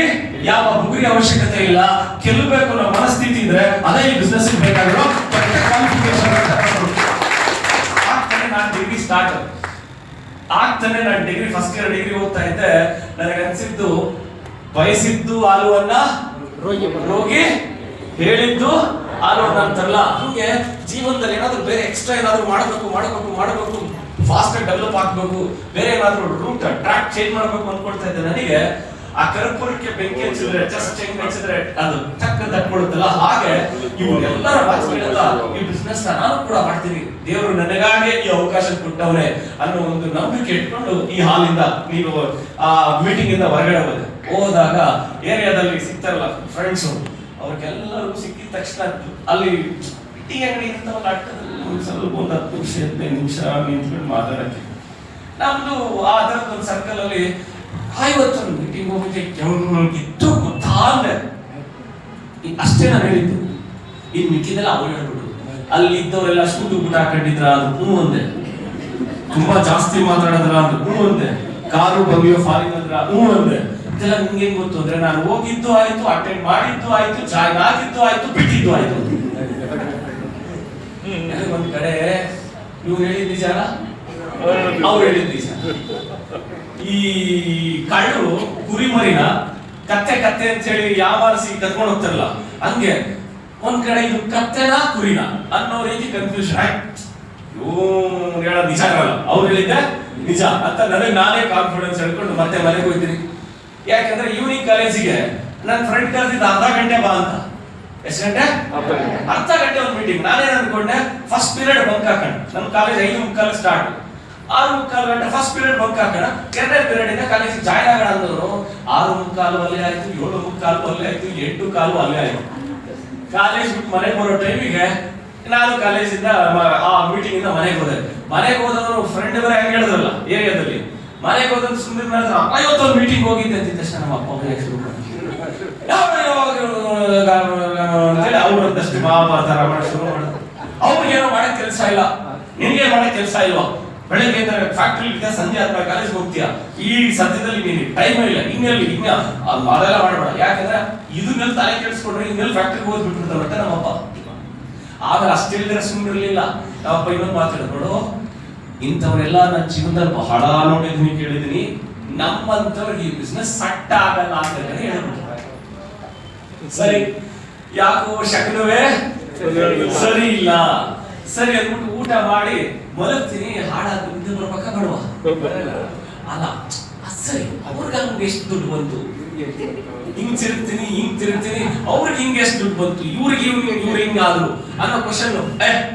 ಯಾವ ಬುಗ್ರಿ ಅವಶ್ಯಕತೆ ಇಲ್ಲ. ಗೆಲ್ಲಬೇಕು ಅನ್ನೋ ಮನಸ್ಥಿತಿ ಇದ್ರೆ ಅದೇ ಈ ಬಿಸ್ನೆಸ್ ಬೇಕಾಗಿರೋ ಆಗ್ತಾನೆ. ನಾನು ಡಿಗ್ರಿ ಸ್ಟಾರ್ಟ್ ಆಗ್ತಾನೆ, ನಾನು ಡಿಗ್ರಿ ಫಸ್ಟ್ ಇಯರ್ ಡಿಗ್ರಿ ಓದ್ತಾ ಇದ್ದೆ. ನನಗೆ ಅನ್ಸಿದ್ದು, ಬಯಸಿದ್ದು ಹಾಲುವನ್ನ ರೋಗಿ ಹೇಳಿದ್ದು ಹಾಲುವನ್ನ ಅಂತಾರಲ್ಲ, ಹಂಗೆ ಜೀವನದಲ್ಲಿ ಏನಾದ್ರು ಬೇರೆ ಎಕ್ಸ್ಟ್ರಾ ಏನಾದ್ರು ಮಾಡಬೇಕು ಫಾಸ್ಟ್ ಆಗಿ ಡೆವಲಪ್ ಆಗ್ಬೇಕು, ಬೇರೆ ಏನಾದ್ರು ರೂಟ್ ಟ್ರ್ಯಾಕ್ ಚೇಂಜ್ ಮಾಡ್ಬೇಕು ಅನ್ಕೊಳ್ತಾ ಇದ್ದೆ. ನನಗೆ ಆ ಕರ್ಪೂರಕ್ಕೆ ಬೆಂಕಿ ಹಚ್ಚಿದ್ರೆ, ಜಸ್ಟ್ ಹೆಂಗ್ ಹಚ್ಚಿದ್ರೆ ಅದು ಟಕ್ ಅಂತ ತಟ್ಕೊಡುತ್ತಲ್ಲ, ಹಾಗೆ ಇವು ಎಲ್ಲರ ಮಾತುಗಳೆಲ್ಲ ಈ ಬಿಸ್ನೆಸ್ ನಾನು ಕೂಡ ಮಾಡ್ತೀನಿ, ದೇವರು ನನಗಾಗಿ ಈ ಅವಕಾಶ ಕೊಟ್ಟವನೇ ಅನ್ನೋ ಒಂದು ನಂಬಿಕೆ ಇಟ್ಕೊಂಡು ಈ ಹಾಲಿಂದ ನೀವು ಆ ಮೀಟಿಂಗ್ ಇಂದ ಹೊರಗಡೆ ಹೋದಾಗ ಏರಿಯಾದಲ್ಲಿ ಸಿಗ್ತಾರಲ್ಲ ಫ್ರೆಂಡ್ಸು, ಅವ್ರಿಗೆಲ್ಲರೂ ಸಿಕ್ಕಿದ ತಕ್ಷಣ ಅಲ್ಲಿ ಟೀ ಅಂಗಡಿ ಇರ್ತಾವಲ್ಲ, ಸ್ವಲ್ಪ ಒಂದು 10 ನಿಮಿಷ 15 ನಿಮಿಷ ನಿಂತ್ಕೊಂಡು ಮಾತಾಡಕ್ಕೆ. ನಮ್ದು ಆ ತರದ ಒಂದು ಸರ್ಕಲ್ ಅಲ್ಲಿ 50 ಮೀಟಿಂಗ್ ಹೋಗಿದ್ದು ಗೊತ್ತಾ ಅಂದ್ರೆ ಅಷ್ಟೇ ನಾನು ಹೇಳಿದ್ದು. ಇನ್ ಮಿಕ್ಕಿದೆಲ್ಲ ಅವ್ರು ಹೇಳ್ಬಿಟ್ಟು ಅಲ್ಲಿ ಇದ್ದವರೆಲ್ಲ ಶೂಟು ಬುಟ ಹಾಕೊಂಡಿದ್ರ ಅದು ಹೂ ಅಂದೆ, ತುಂಬಾ ಜಾಸ್ತಿ ಮಾತಾಡಿದ್ರ ಅದು ಹೂ ಅಂದೆ, ಕಾರು ಬಂಗಿಯೋ ಫಾರಿನ್ ಅಂದ್ರ ಹೂ ಅಂದೆ. ಇದೆಲ್ಲ ನಿಮ್ಗೆ ಗೊತ್ತು ಅಂದ್ರೆ ನಾನು ಹೋಗಿದ್ದು ಆಯ್ತು, ಅಟೆಂಡ್ ಮಾಡಿದ್ದು ಆಯ್ತು, ಜಾಯ್ನ್ ಆಗಿದ್ದು ಆಯ್ತು, ಬಿಟ್ಟಿದ್ದು ಆಯ್ತು. ಒಂದ್ ಕಡೆ ಇವ್ರು ಹೇಳಿದ್ ನಿಜ, ಅವ್ರು ಹೇಳಿದ್ ನಿಜ. ಈ ಕಳ್ಳರು ಕುರಿಮರಿನ ಕತ್ತೆ ಅಂತ ಹೇಳಿ ಯಾವಾರಿಸಿ ಕತ್ಕೊಂಡು ಹೋಗ್ತಾರಲ್ಲ, ಹಂಗೆ ಒಂದ್ ಕಡೆ ಇದು ಕತ್ತೆನ ಕುರಿನ ಅನ್ನೋ ರೀತಿ ಕನ್ಫ್ಯೂಷನ್. ಇವ್ರು ಹೇಳೋದು ನಿಜ ಆಗಲ್ಲ, ಅವ್ರು ಹೇಳಿದ್ದೆ ನಿಜ ಅಂತ ನನಗೆ ನಾನೇ ಕಾನ್ಫಿಡೆನ್ಸ್ ಹೇಳ್ಕೊಂಡು ಮತ್ತೆ ಮನೆಗೆ ಹೋಗ್ತೀನಿ. ಯಾಕಂದ್ರೆ ಈವ್ನಿಂಗ್ ಕಾಲೇಜಿಗೆ ನನ್ನ ಫ್ರೆಂಡ್ ಕರೆದಿದ್ದ ಅರ್ಧ ಗಂಟೆ ಬಾ ಅಂತ. ಎಷ್ಟು ಗಂಟೆ? ಅರ್ಧ ಗಂಟೆ ಒಂದು ಮೀಟಿಂಗ್. ನಾನೇನ್ ಅನ್ಕೊಂಡೆ, ಫಸ್ಟ್ ಪೀರಿಯಡ್ ಬಂಕ್ ಹಾಕೋಣ. ನಮ್ಮ ಕಾಲೇಜ್ 5:45 ಸ್ಟಾರ್ಟ್, 6:45 ಗಂಟೆ ಫಸ್ಟ್ ಪೀರಿಯಡ್ ಬಂಕ್ ಹಾಕೋಣ, ಎರಡನೇ ಪೀರಿಯಡ್ ಇಂದ ಕಾಲೇಜ್ ಜಾಯ್ನ್ ಆಗೋಣ ಅಂದವರು 6:45 ಅಲ್ಲೇ ಆಯ್ತು, 7:45 ಅಲ್ಲೇ ಆಯ್ತು, 8:15 ಅಲ್ಲೇ ಆಯ್ತು. ಕಾಲೇಜ್ ಬಿಟ್ಟು ಮನೆಗೆ ಬರೋ ಟೈಮಿಗೆ ನಾನು ಕಾಲೇಜಿಂದ ಆ ಮೀಟಿಂಗ್ ಇಂದ ಮನೆಗೆ ಹೋದೆ. ಮನೆಗೆ ಹೋದವರು ಫ್ರೆಂಡ್ ಬೇರೆ ಹೆಂಗ್ ಹೇಳಿದ್ರಲ್ಲ ಏರಿಯಾದಲ್ಲಿ, ಮನೆಗೆ ಹೋದಂತ ಸುಮ್ಮನೆ ಮಾಡಿದ್ರು, ಅಪ್ಪ ಇವತ್ತೊಂದು ಮೀಟಿಂಗ್ ಹೋಗಿದ್ದೆ ಅಂತಿದ್ದ ತಕ್ಷಣ ನಮ್ಮ ಅಪ್ಪ ಮನೆಗೆ ಶುರು ಮಾಡಿ ಅಂತೇಳಿ ಅವ್ರದ್ದಷ್ಟು ಮಹಾಭಾರತ ರಾಮಾಯಣ ಶುರು ಮಾಡಿದ್ರು. ಅವ್ರಿಗೇನೋ ಮಾಡಕ್ ಕೆಲಸ ಇಲ್ಲ, ನಿನ್ಗೇನು ಮಾಡಕ್ ಕೆಲಸ ಇಲ್ವಾ? ಬೆಳಗ್ಗೆ ಫ್ಯಾಕ್ಟ್ರಿ ಇದೆ, ಸಂಜೆ ಆದ್ಮೇಲೆ ಕಾಲೇಜ್ ಹೋಗ್ತೀಯಾ, ಈ ಸದ್ಯದಲ್ಲಿ ನೀನು ಟೈಮ್ ಇಲ್ಲ, ಇನ್ನೆಲ್ಲಿ ಅದೆಲ್ಲ ಮಾಡಬೇಡ. ಯಾಕಂದ್ರೆ ಇದನ್ನೆಲ್ಲ ತಲೆ ಕೆಡಿಸ್ಕೊಂಡ್ರೆ ಇನ್ನೆಲ್ಲ ಫ್ಯಾಕ್ಟ್ರಿಗೆ ಹೋಗಿ ಬಿಟ್ಬಿಡ್ತಾರಂತೆ ನಮ್ಮಪ್ಪ. ಆದ್ರೆ ಅಷ್ಟಿಲ್ದಿರ ಸುಮ್ಮನಿರ್ಲಿಲ್ಲ. ನಮ್ಮಪ್ಪ ಇನ್ನೊಂದು ಮಾತಾಡೋದು, ನೋಡು ಇಂಥವ್ರೆಲ್ಲ ನನ್ನ ಜೀವನದಲ್ಲಿ ಬಹಳ ನೋಡಿದೀನಿ, ಕೇಳಿದೀನಿ, ನಮ್ಮಂತವ್ರಿಗೆ ಈ ಬಿಸ್ನೆಸ್ ಸಟ್ಟ ಆಗಲ್ಲ ಅಂತ ಹೇಳ್ಬಿಟ್ಟು. ಸರಿ, ಯಾಕೋ ಶಕನವೇ ಸರಿ ಇಲ್ಲ, ಸರಿ ಅಂದ್ಬಿಟ್ಟು ಊಟ ಮಾಡಿ ಮಲಗ್ತೀನಿ. ಹಾಡಾದ ನಿದ್ದೆ ಬರ್ಬೇಕಾ ಬೇಡವಾ? ಅಲ್ಲ ಸರಿ, ಅವ್ರಿಗೆ ಎಷ್ಟು ದುಡ್ಡು ಬಂತು, ಹಿಂಗ್ ತಿರುಗ್ತೀನಿ, ಅವ್ರಿಗೆ ಹಿಂಗೆ ಎಷ್ಟು ದುಡ್ಡು ಬಂತು, ಇವ್ರಿಗೆ ಇವ್ರು ಹಿಂಗಾದ್ರು ಅನ್ನೋ ಕ್ವಶನ್.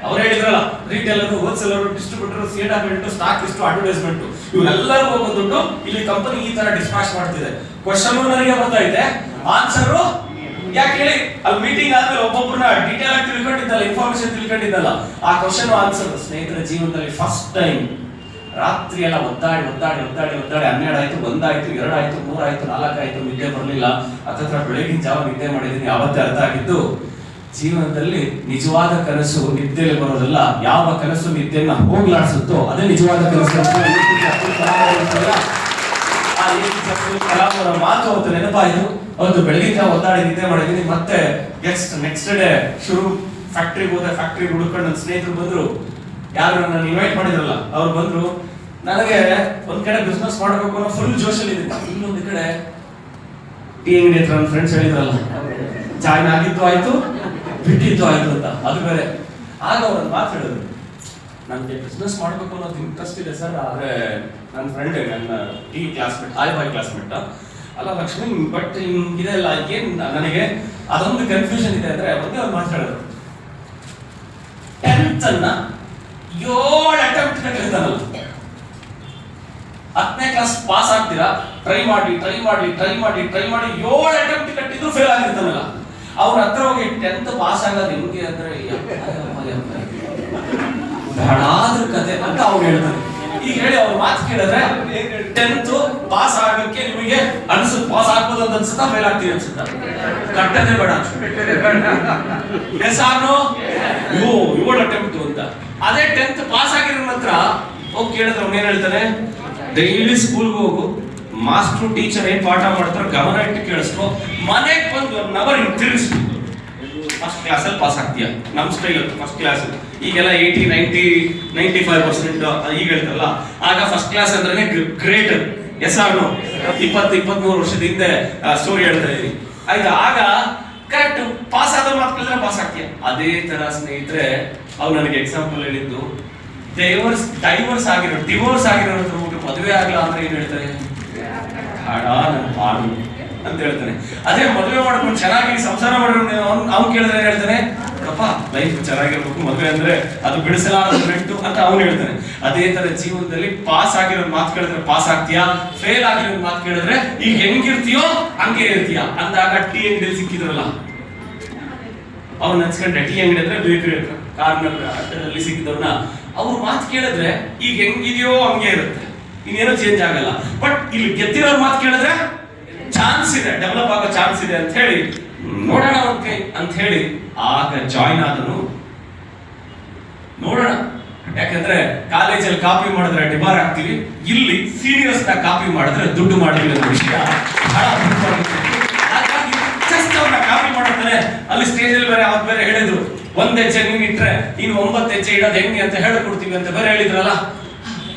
ಅವ್ರು ಹೇಳಿದ್ರಲ್ಲ, ರಿಟೇಲರ್, ಹೋಲ್ಸೇಲರ್, ಡಿಸ್ಟ್ರಿಬ್ಯೂಟರ್, ಸಿಎಡಬ್ಲ್ಯೂ, ಸ್ಟಾಕ್ ಇಷ್ಟು, ಅಡ್ವರ್ಟೈಸ್ಮೆಂಟ್, ಇವರೆಲ್ಲರೂ ಹೋಗೋ ದುಡ್ಡು ಇಲ್ಲಿ ಕಂಪನಿ ಈ ತರ ಡಿಸ್ಪ್ಯಾಚ್ ಮಾಡ್ತಿದೆ. ಕ್ವಶನ್ ನನಗೆ ಗೊತ್ತಾಯ್ತೆ, ಆನ್ಸರು ಯಾಕೆ ಹೇಳಿ? ಅಲ್ಲಿ ಮೀಟಿಂಗ್ ಆದ್ಮೇಲೆ ಒಬ್ಬೊಬ್ಬರನ್ನ ಡೀಟೇಲ್ ಆಗಿ ತಿಳ್ಕೊಂಡಿದ್ದಲ್ಲ, ಇನ್ಫಾರ್ಮೇಶನ್ ತಿಳ್ಕೊಂಡಿದ್ದಲ್ಲ, ಆ ಕ್ವಶನ್ ಆನ್ಸರ್ ಸ್ನೇಹಿತರ ಜೀವನದಲ್ಲಿ ಫಸ್ಟ್ ಟೈಮ್ ರಾತ್ರಿ ಎಲ್ಲ ಒದ್ದಾಡಿ 12 ಆಯ್ತು, 1 ಆಯ್ತು, 2 ಆಯ್ತು, 3 ಆಯ್ತು, 4 ಆಯ್ತು, ನಿದ್ದೆ ಬರಲಿಲ್ಲ. ಹತ್ತತ್ರ ಬೆಳಗಿನ ಜಾವ ನಿದ್ದೆ ಮಾಡಿದೀನಿ. ಅವತ್ತೇ ಅರ್ಥ ಆಗಿದ್ದು, ಜೀವನದಲ್ಲಿ ನಿಜವಾದ ಕನಸು ನಿದ್ದೆಯಲ್ಲಿ ಬರೋದಲ್ಲ, ಯಾವ ಕನಸು ನಿದ್ದೆಯನ್ನ ಹೋಗ್ಲಾಡಿಸುತ್ತೋ ಅದೇ ನಿಜವಾದ ಕನಸು. ಕಲಾಮರ ಮಾತು ಅವತ್ತು ನೆನಪಾಯಿತು. ಅವತ್ತು ಬೆಳಗಿನ ಜಾವ ಒದ್ದಾಡಿ ನಿದ್ದೆ ಮಾಡಿದೀನಿ. ಮತ್ತೆ ನೆಕ್ಸ್ಟ್ ಡೇ ಶುರು ಫ್ಯಾಕ್ಟ್ರಿಗೆ ಹೋದೆ. ಫ್ಯಾಕ್ಟ್ರಿ ಹುಡುಕೊಂಡು ನನ್ನ ಸ್ನೇಹಿತರು ಬಂದ್ರು, ಯಾರು ನನ್ನ ಇನ್ವೈಟ್ ಮಾಡಿದ್ರಲ್ಲ ಅವ್ರು ಬಂದ್ರು. ನನಗೆ ಒಂದ್ ಕಡೆ ಬಿಸ್ನೆಸ್ ಮಾಡಬೇಕು ಅನ್ನೋ ಫುಲ್ ಜೋಶಲ್ಲಿ ಇದೆ, ಇನ್ನೊಂದು ಕಡೆ ಟೀ ಅಂಗಡಿ ಹತ್ರ ನನ್ನ ಫ್ರೆಂಡ್ಸ್ ಹೇಳಿದ್ರಲ್ಲ, ಜಾಯ್ನ್ ಆಗಿದ್ದು ಆಯ್ತು, ಬಿಟ್ಟಿದ್ದು ಆಯ್ತು ಅಂತ, ಅದು ಬೇರೆ. ಆಗ ಅವ್ರನ್ನ ಮಾತು ಹೇಳಿದ್ರು, ನನಗೆ ಬಿಸ್ನೆಸ್ ಮಾಡಬೇಕು ಅನ್ನೋದು ಇಂಟ್ರೆಸ್ಟ್ ಇದೆ ಸರ್, ಆದ್ರೆ ನನ್ನ ಫ್ರೆಂಡ್, ನನ್ನ ಟೀ ಕ್ಲಾಸ್ಮೇಟ್, ಬಾಯ್ ಕ್ಲಾಸ್ಮೇಟ್ ಅಲ್ಲ ಲಕ್ಷ್ಮಿ, ಬಟ್ ಇದೆಲ್ಲ ಏನ್ ನನಗೆ ಅದೊಂದು ಕನ್ಫ್ಯೂಷನ್ ಇದೆ ಅಂದ್ರೆ, ಒಂದೇ ಅವ್ರು ಮಾತಾಡಿದ್ರು, 10th ಅನ್ನ 7 ಅಟೆಂಪ್ಟ್ ಕಟ್ಟಿರ್ತಾನಲ್ಲ, 10ನೇ ಕ್ಲಾಸ್ ಪಾಸ್ ಆಗ್ತೀರಾ, ಟ್ರೈ ಮಾಡಿ 7 ಅಟೆಂಪ್ಟ್ ಕಟ್ಟಿದ್ರು ಫೇಲ್ ಆಗಿರ್ತಾನಲ್ಲ, ಅವ್ರ ಹತ್ರ ಹೋಗಿ 10th ಪಾಸ್ ಆಗೋದು ಹೆಂಗೆ ಅಂದ್ರೆ ಬಹಳಾದ್ರ ಕತೆ ಅಂತ ಅವ್ರು ಹೇಳ್ತಾರೆ. ಈಗ ಹೇಳಿ ಅವ್ರ ಮಾತು ಕೇಳಿದ್ರೆ 10th ಪಾಸ್ ಆಗಕ್ಕೆ ನಿಮಗೆ ಅನ್ಸುತ್ತೆ, ಪಾಸ್ ಆಗ್ಬೋದು ಅಂತ ಅನ್ಸುತ್ತಾ, ಫೇಲ್ ಆಗ್ತೀವಿ ಅನ್ಸುತ್ತಾ? ಕಟ್ಟದೆ ಬೇಡ, 7 ಅಟೆಂಪ್ಟ್ ಅಂತ. ಅದೇ 10th ಪಾಸ್ ಆಗಿರೋ ನಂತರ ಹೋಗಿ ಕೇಳಿದ್ರೆ ಅವ್ನು ಏನ್ ಹೇಳ್ತಾನೆ, ಡೈಲಿ ಸ್ಕೂಲ್ಗೆ ಹೋಗು, ಮಾಸ್ಟ್ರು ಟೀಚರ್ ಏನ್ ಪಾಠ ಮಾಡ್ತಾರೋ ಗಮನ ಇಟ್ಟು ಕೇಳಿಸ್ಕೊ, ಮನೆಗೆ ಬಂದು 1 ಅವರ್ ತಿರುಗಿಸ್ತು, ಫಸ್ಟ್ ಕ್ಲಾಸಲ್ಲಿ ಪಾಸ್ ಆಗ್ತೀಯ. ನಮ್ಮ ಸ್ಟೈಲ್ ಫಸ್ಟ್ ಕ್ಲಾಸ್, ಈಗೆಲ್ಲ 80, 90, 95% ಈಗ ಹೇಳ್ತಾರಲ್ಲ, ಆಗ ಫಸ್ಟ್ ಕ್ಲಾಸ್ ಅಂದ್ರೆ ಗ್ರೇಟ್. Yes or no? 20-23 ವರ್ಷದ ಹಿಂದೆ ಸ್ಟೋರಿ ಹೇಳ್ತಾ ಇದೀನಿ ಆಯ್ತಾ. ಆಗ ಕರೆಕ್ಟ್ ಪಾಸ್ ಆದ ಮಾತು ಕೇಳಿದ್ರೆ ಪಾಸ್ ಆಗ್ತೀಯ. ಅದೇ ತರ ಸ್ನೇಹಿತರೆ, ಅವ್ರು ನನಗೆ ಎಕ್ಸಾಂಪಲ್ ಹೇಳಿದ್ದು, ಡಿವೋರ್ಸ್ ಆಗಿರೋ ಮದುವೆ ಆಗ್ಲಾ ಅಂದ್ರೆ ಏನ್ ಹೇಳ್ತಾರೆ, ಕಾಡ ನನ್ನ ಪಾಡು ಅಂತ ಹೇಳ್ತಾನೆ. ಅದೇ ಮದುವೆ ಮಾಡ್ಕೊಂಡು ಚೆನ್ನಾಗಿ ಸಂಸಾರ ಮಾಡಿರೋ ಅವ್ನು ಕೇಳಿದ್ರೆ ಏನ್ ಹೇಳ್ತಾನೆ, ನೋಡಪ್ಪ ಲೈಫ್ ಚೆನ್ನಾಗಿರ್ಬೇಕು, ಮದುವೆ ಅಂದ್ರೆ ಅದು ಬಿಡಿಸಲಾರದ ಮೆಟ್ಟು ಅಂತ ಅವ್ನು ಹೇಳ್ತಾನೆ. ಅದೇ ತರ ಜೀವನದಲ್ಲಿ ಪಾಸ್ ಆಗಿರೋ ಮಾತು ಕೇಳಿದ್ರೆ ಪಾಸ್ ಆಗ್ತೀಯಾ, ಫೇಲ್ ಆಗಿರೋ ಮಾತು ಕೇಳಿದ್ರೆ ಈಗ ಹೆಂಗಿರ್ತೀಯೋ ಹಂಗೆ ಇರ್ತೀಯ ಅಂದಾಗ ಟೀ ಅಂಗಡಿಯಲ್ಲಿ ಸಿಕ್ಕಿದ್ರಲ್ಲ, ಅವ್ನು ನೆನ್ಸ್ಕೊಂಡೆ, ಟೀ ಅಂಗಡಿ ಅಂದ್ರೆ ಬೇಕರಿ ಹತ್ರ ಕಾರ್ನಲ್ಲಿ ಸಿಕ್ಕಿದವ್ರನ್ನ, ಅವ್ರ ಮಾತು ಕೇಳಿದ್ರೆ ಈಗ ಹೆಂಗಿದೆಯೋ ಹಂಗೆ ಇರುತ್ತೆ, ಇನ್ನೇನೋ ಚೇಂಜ್ ಆಗಲ್ಲ. ಬಟ್ ಇಲ್ಲಿ ಗೆದ್ದಿರೋರ್ ಮಾತು ಕೇಳಿದ್ರೆ ಚಾನ್ಸ್ ಇದೆ, ಡೆವಲಪ್ ಆಗೋ ಚಾನ್ಸ್ ಇದೆ ಅಂತ ಹೇಳಿ, ನೋಡೋಣ ಓಕೆ ಅಂತ ಹೇಳಿ ಆಗ ಜಾಯ್ನ್ ಆದನು. ನೋಡೋಣ, ಯಾಕಂದ್ರೆ ಕಾಲೇಜಲ್ಲಿ ಕಾಪಿ ಮಾಡಿದ್ರೆ ಡಿಬಾರ್ ಆಗ್ತೀವಿ, ಇಲ್ಲಿ ಸೀನಿಯರ್ಸ್ ನ ಕಾಪಿ ಮಾಡಿದ್ರೆ ದುಡ್ಡು ಮಾಡ್ತೀವಿ ಅನ್ನೋ ವಿಷಯ ಬಹಳ ಮುಖ್ಯವಾಗಿತ್ತು. ಹಾಗಾಗಿ ಜಸ್ಟ್ ಅವ್ರನ್ನ ಕಾಪಿ ಮಾಡುತ್ತಾರೆ. ಅಲ್ಲಿ ಸ್ಟೇಜ್ ಅಲ್ಲಿ ಬೇರೆ ಅವತ್ತು ಬೇರೆ ಹೇಳಿದ್ರು, 1 ಹೆಜ್ಜೆ ನೀನ್ ಇಟ್ರೆ ಇನ್ನು 9 ಹೆಜ್ಜೆ ಇಡೋದು ಹೆಂಗೆ ಅಂತ ಹೇಳ್ಕೊಡ್ತೀವಿ ಅಂತ ಬೇರೆ ಹೇಳಿದ್ರಲ್ಲ.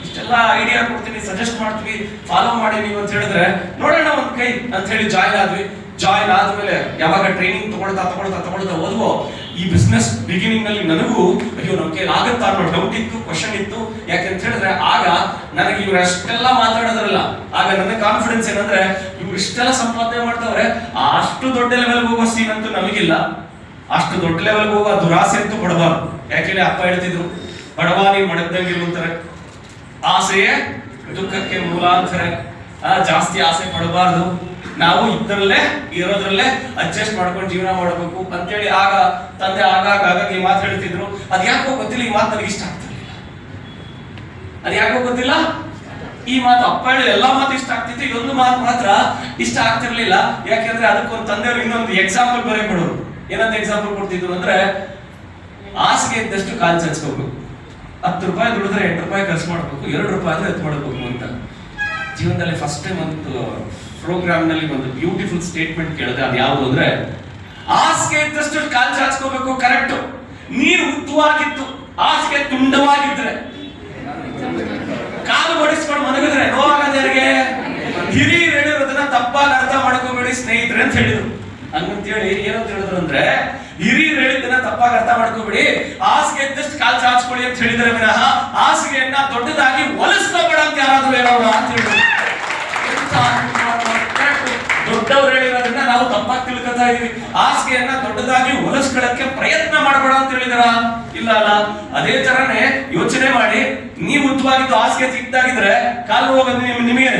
ಇಷ್ಟೆಲ್ಲ ಐಡಿಯಾ ಕೊಡ್ತೀನಿ, ಸಜೆಸ್ಟ್ ಮಾಡ್ತೀವಿ, ಫಾಲೋ ಮಾಡಿ ನೀವು ಅಂತ ಹೇಳಿದ್ರೆ ನೋಡೋಣ ಒಂದ್ ಕೈ ಅಂತ ಹೇಳಿ ಜಾಯ್ನ್ ಆದ್ವಿ. ಜಾಯ್ನ್ ಆದ್ಮೇಲೆ ಯಾವಾಗ ಟ್ರೈನಿಂಗ್ ತಗೊಳ್ತಾ ಹೋದ್ವೋ, ಈ ಬಿಸ್ನೆಸ್ ಬಿಗಿನಿಂಗ್ ನಲ್ಲಿ ನನಗೂ ಅಯ್ಯೋ ನಮ್ ಕೈಲಿ ಆಗತ್ತಾ ಅನ್ನೋ ಡೌಟ್ ಇತ್ತು, ಕ್ವಶನ್ ಇತ್ತು. ಯಾಕೆಂತ ಹೇಳಿದ್ರೆ ಆಗ ನನಗೆ ಇವ್ರು ಅಷ್ಟೆಲ್ಲ ಮಾತಾಡೋದ್ರಲ್ಲ, ಆಗ ನನ್ನ ಕಾನ್ಫಿಡೆನ್ಸ್ ಏನಂದ್ರೆ ಇವ್ರು ಇಷ್ಟೆಲ್ಲ ಸಂಪಾದನೆ ಮಾಡ್ತಾವ್ರೆ, ಅಷ್ಟು ದೊಡ್ಡ ಲೆವೆಲ್ ಹೋಗೋ ಸೀನ್ ಅಂತೂ ನಮಗಿಲ್ಲ. ಅಷ್ಟು ದೊಡ್ಡ ಲೆವೆಲ್ ಹೋಗೋ ದುರಾಸೆ ಅಂತೂ ಪಡಬಾರ್ದು. ಯಾಕೆಂದ್ರೆ ಅಪ್ಪ ಹೇಳ್ತಿದ್ರು, ಬಡವ ನೀ ಮಡಗ್ದಂಗಿರುವಂತಾರೆ, ಆಸೆಯೇ ದುಃಖಕ್ಕೆ ಮೂಲಾಂತರ. ಜಾಸ್ತಿ ಆಸೆ ಪಡಬಾರ್ದು, ನಾವು ಇದ್ದರಲ್ಲೇ ಇರೋದ್ರಲ್ಲೇ ಅಡ್ಜಸ್ಟ್ ಮಾಡ್ಕೊಂಡು ಜೀವನ ಮಾಡಬೇಕು ಅಂತೇಳಿ ಆಗ ತಂದೆ ಆಗಾಗ ಈ ಮಾತು ಹೇಳ್ತಿದ್ರು. ಅದ್ಯಾಕೋ ಗೊತ್ತಿಲ್ಲ, ಈ ಮಾತು ನನಗೆ ಇಷ್ಟ ಆಗ್ತಿರ್ಲಿಲ್ಲ. ಅದ್ಯಾಕೋ ಗೊತ್ತಿಲ್ಲ, ಈ ಮಾತು ಅಪ್ಪ ಹೇಳಿ ಎಲ್ಲಾ ಮಾತು ಇಷ್ಟ ಆಗ್ತಿತ್ತು, ಇದೊಂದು ಮಾತು ಮಾತ್ರ ಇಷ್ಟ ಆಗ್ತಿರ್ಲಿಲ್ಲ. ಯಾಕೆಂದ್ರೆ ಅದಕ್ಕೊಂದು ತಂದೆಯವರು ಇನ್ನೊಂದು ಎಕ್ಸಾಂಪಲ್ ಬರೀ ಕೊಡೋರು. ಏನಂತ ಎಕ್ಸಾಂಪಲ್ ಕೊಡ್ತಿದ್ರು ಅಂದ್ರೆ, ಹಾಸಿಗೆ ಇದ್ದಷ್ಟು ಕಾಲು ಚಾಚ್ಕೋಬೇಕು, 10 ರೂಪಾಯಿ ದುಡಿದ್ರೆ 8 ರೂಪಾಯಿ ಖರ್ಚು ಮಾಡ್ಬೇಕು, 2 ರೂಪಾಯಿ ಆದ್ರೆ ಎತ್ತು ಮಾಡಬೇಕು ಅಂತ. ಜೀವನದಲ್ಲಿ ಫಸ್ಟ್ ಟೈಮ್ ಒಂದು ಪ್ರೋಗ್ರಾಮ್ ನಲ್ಲಿ ಒಂದು ಬ್ಯೂಟಿಫುಲ್ ಸ್ಟೇಟ್ಮೆಂಟ್ ಕೇಳಿದೆ. ಅದು ಯಾವುದು ಅಂದ್ರೆ, ಹಾಸಿಗೆ ಇದ್ದಷ್ಟು ಕಾಲು ಚಾಚ್ಕೋಬೇಕು, ಕರೆಕ್ಟ್. ನೀರು ಉದ್ದವಾಗಿತ್ತು, ಹಾಸಿಗೆ ತುಂಡವಾಗಿದ್ರೆ ಕಾಲು ಬಡಿಸ್ಕೊಂಡು ಮಲಗಿದ್ರೆ ನೋವಾಗದೆ ಯಾರಿಗೆ? ಹಿರಿಯರು ಹೇಳಿರೋದನ್ನ ತಪ್ಪಾಗಿ ಅರ್ಥ ಮಾಡ್ಕೋಬೇಡಿ ಸ್ನೇಹಿತರೆ ಅಂತ ಹೇಳಿದ್ರು. ಹಂಗಂತೇಳಿ ಏನಂತ ಹೇಳಿದ್ರು ಅಂದ್ರೆ, ಹಿರಿಯರು ಹೇಳಿದ್ದನ್ನ ತಪ್ಪಾಗಿ ಅರ್ಥ ಮಾಡ್ಕೋಬೇಡಿ, ಹಾಸಿಗೆ ಇದ್ದಷ್ಟು ಕಾಲು ಚಾಚ್ಕೊಳ್ಳಿ ಅಂತ ಹೇಳಿದ್ರೆ ವಿನಃ ಹಾಸಿಗೆಯನ್ನ ದೊಡ್ಡದಾಗಿ ಹೊಲಿಸ್ಕೋಬೇಡ ಅಂತ ಯಾರಾದ್ರೂ ಹೇಳೋಣ ಅಂತ ಹೇಳಿದ್ರು. ದೊಡ್ಡವ್ರು ಹೇಳಿರೋದ್ರಿಂದ ನಾವು ತಪ್ಪಾಗಿ ತಿಳ್ಕೊತಾ ಇದೀವಿ. ಹಾಸಿಗೆಯನ್ನ ದೊಡ್ಡದಾಗಿ ಹೊಲಿಸ್ಕೊಳ್ಳಕ್ಕೆ ಪ್ರಯತ್ನ ಮಾಡಬೇಡ ಅಂತ ಹೇಳಿದಾರ? ಇಲ್ಲ ಅಲ್ಲ. ಅದೇ ತರನೇ ಯೋಚನೆ ಮಾಡಿ, ನೀವು ಉದ್ದವಾಗಿದ್ದು ಹಾಸಿಗೆ ಚಿಕ್ಕದಾಗಿದ್ರೆ ಕಾಲು ಹೋಗೋದು ನಿಮಗೆ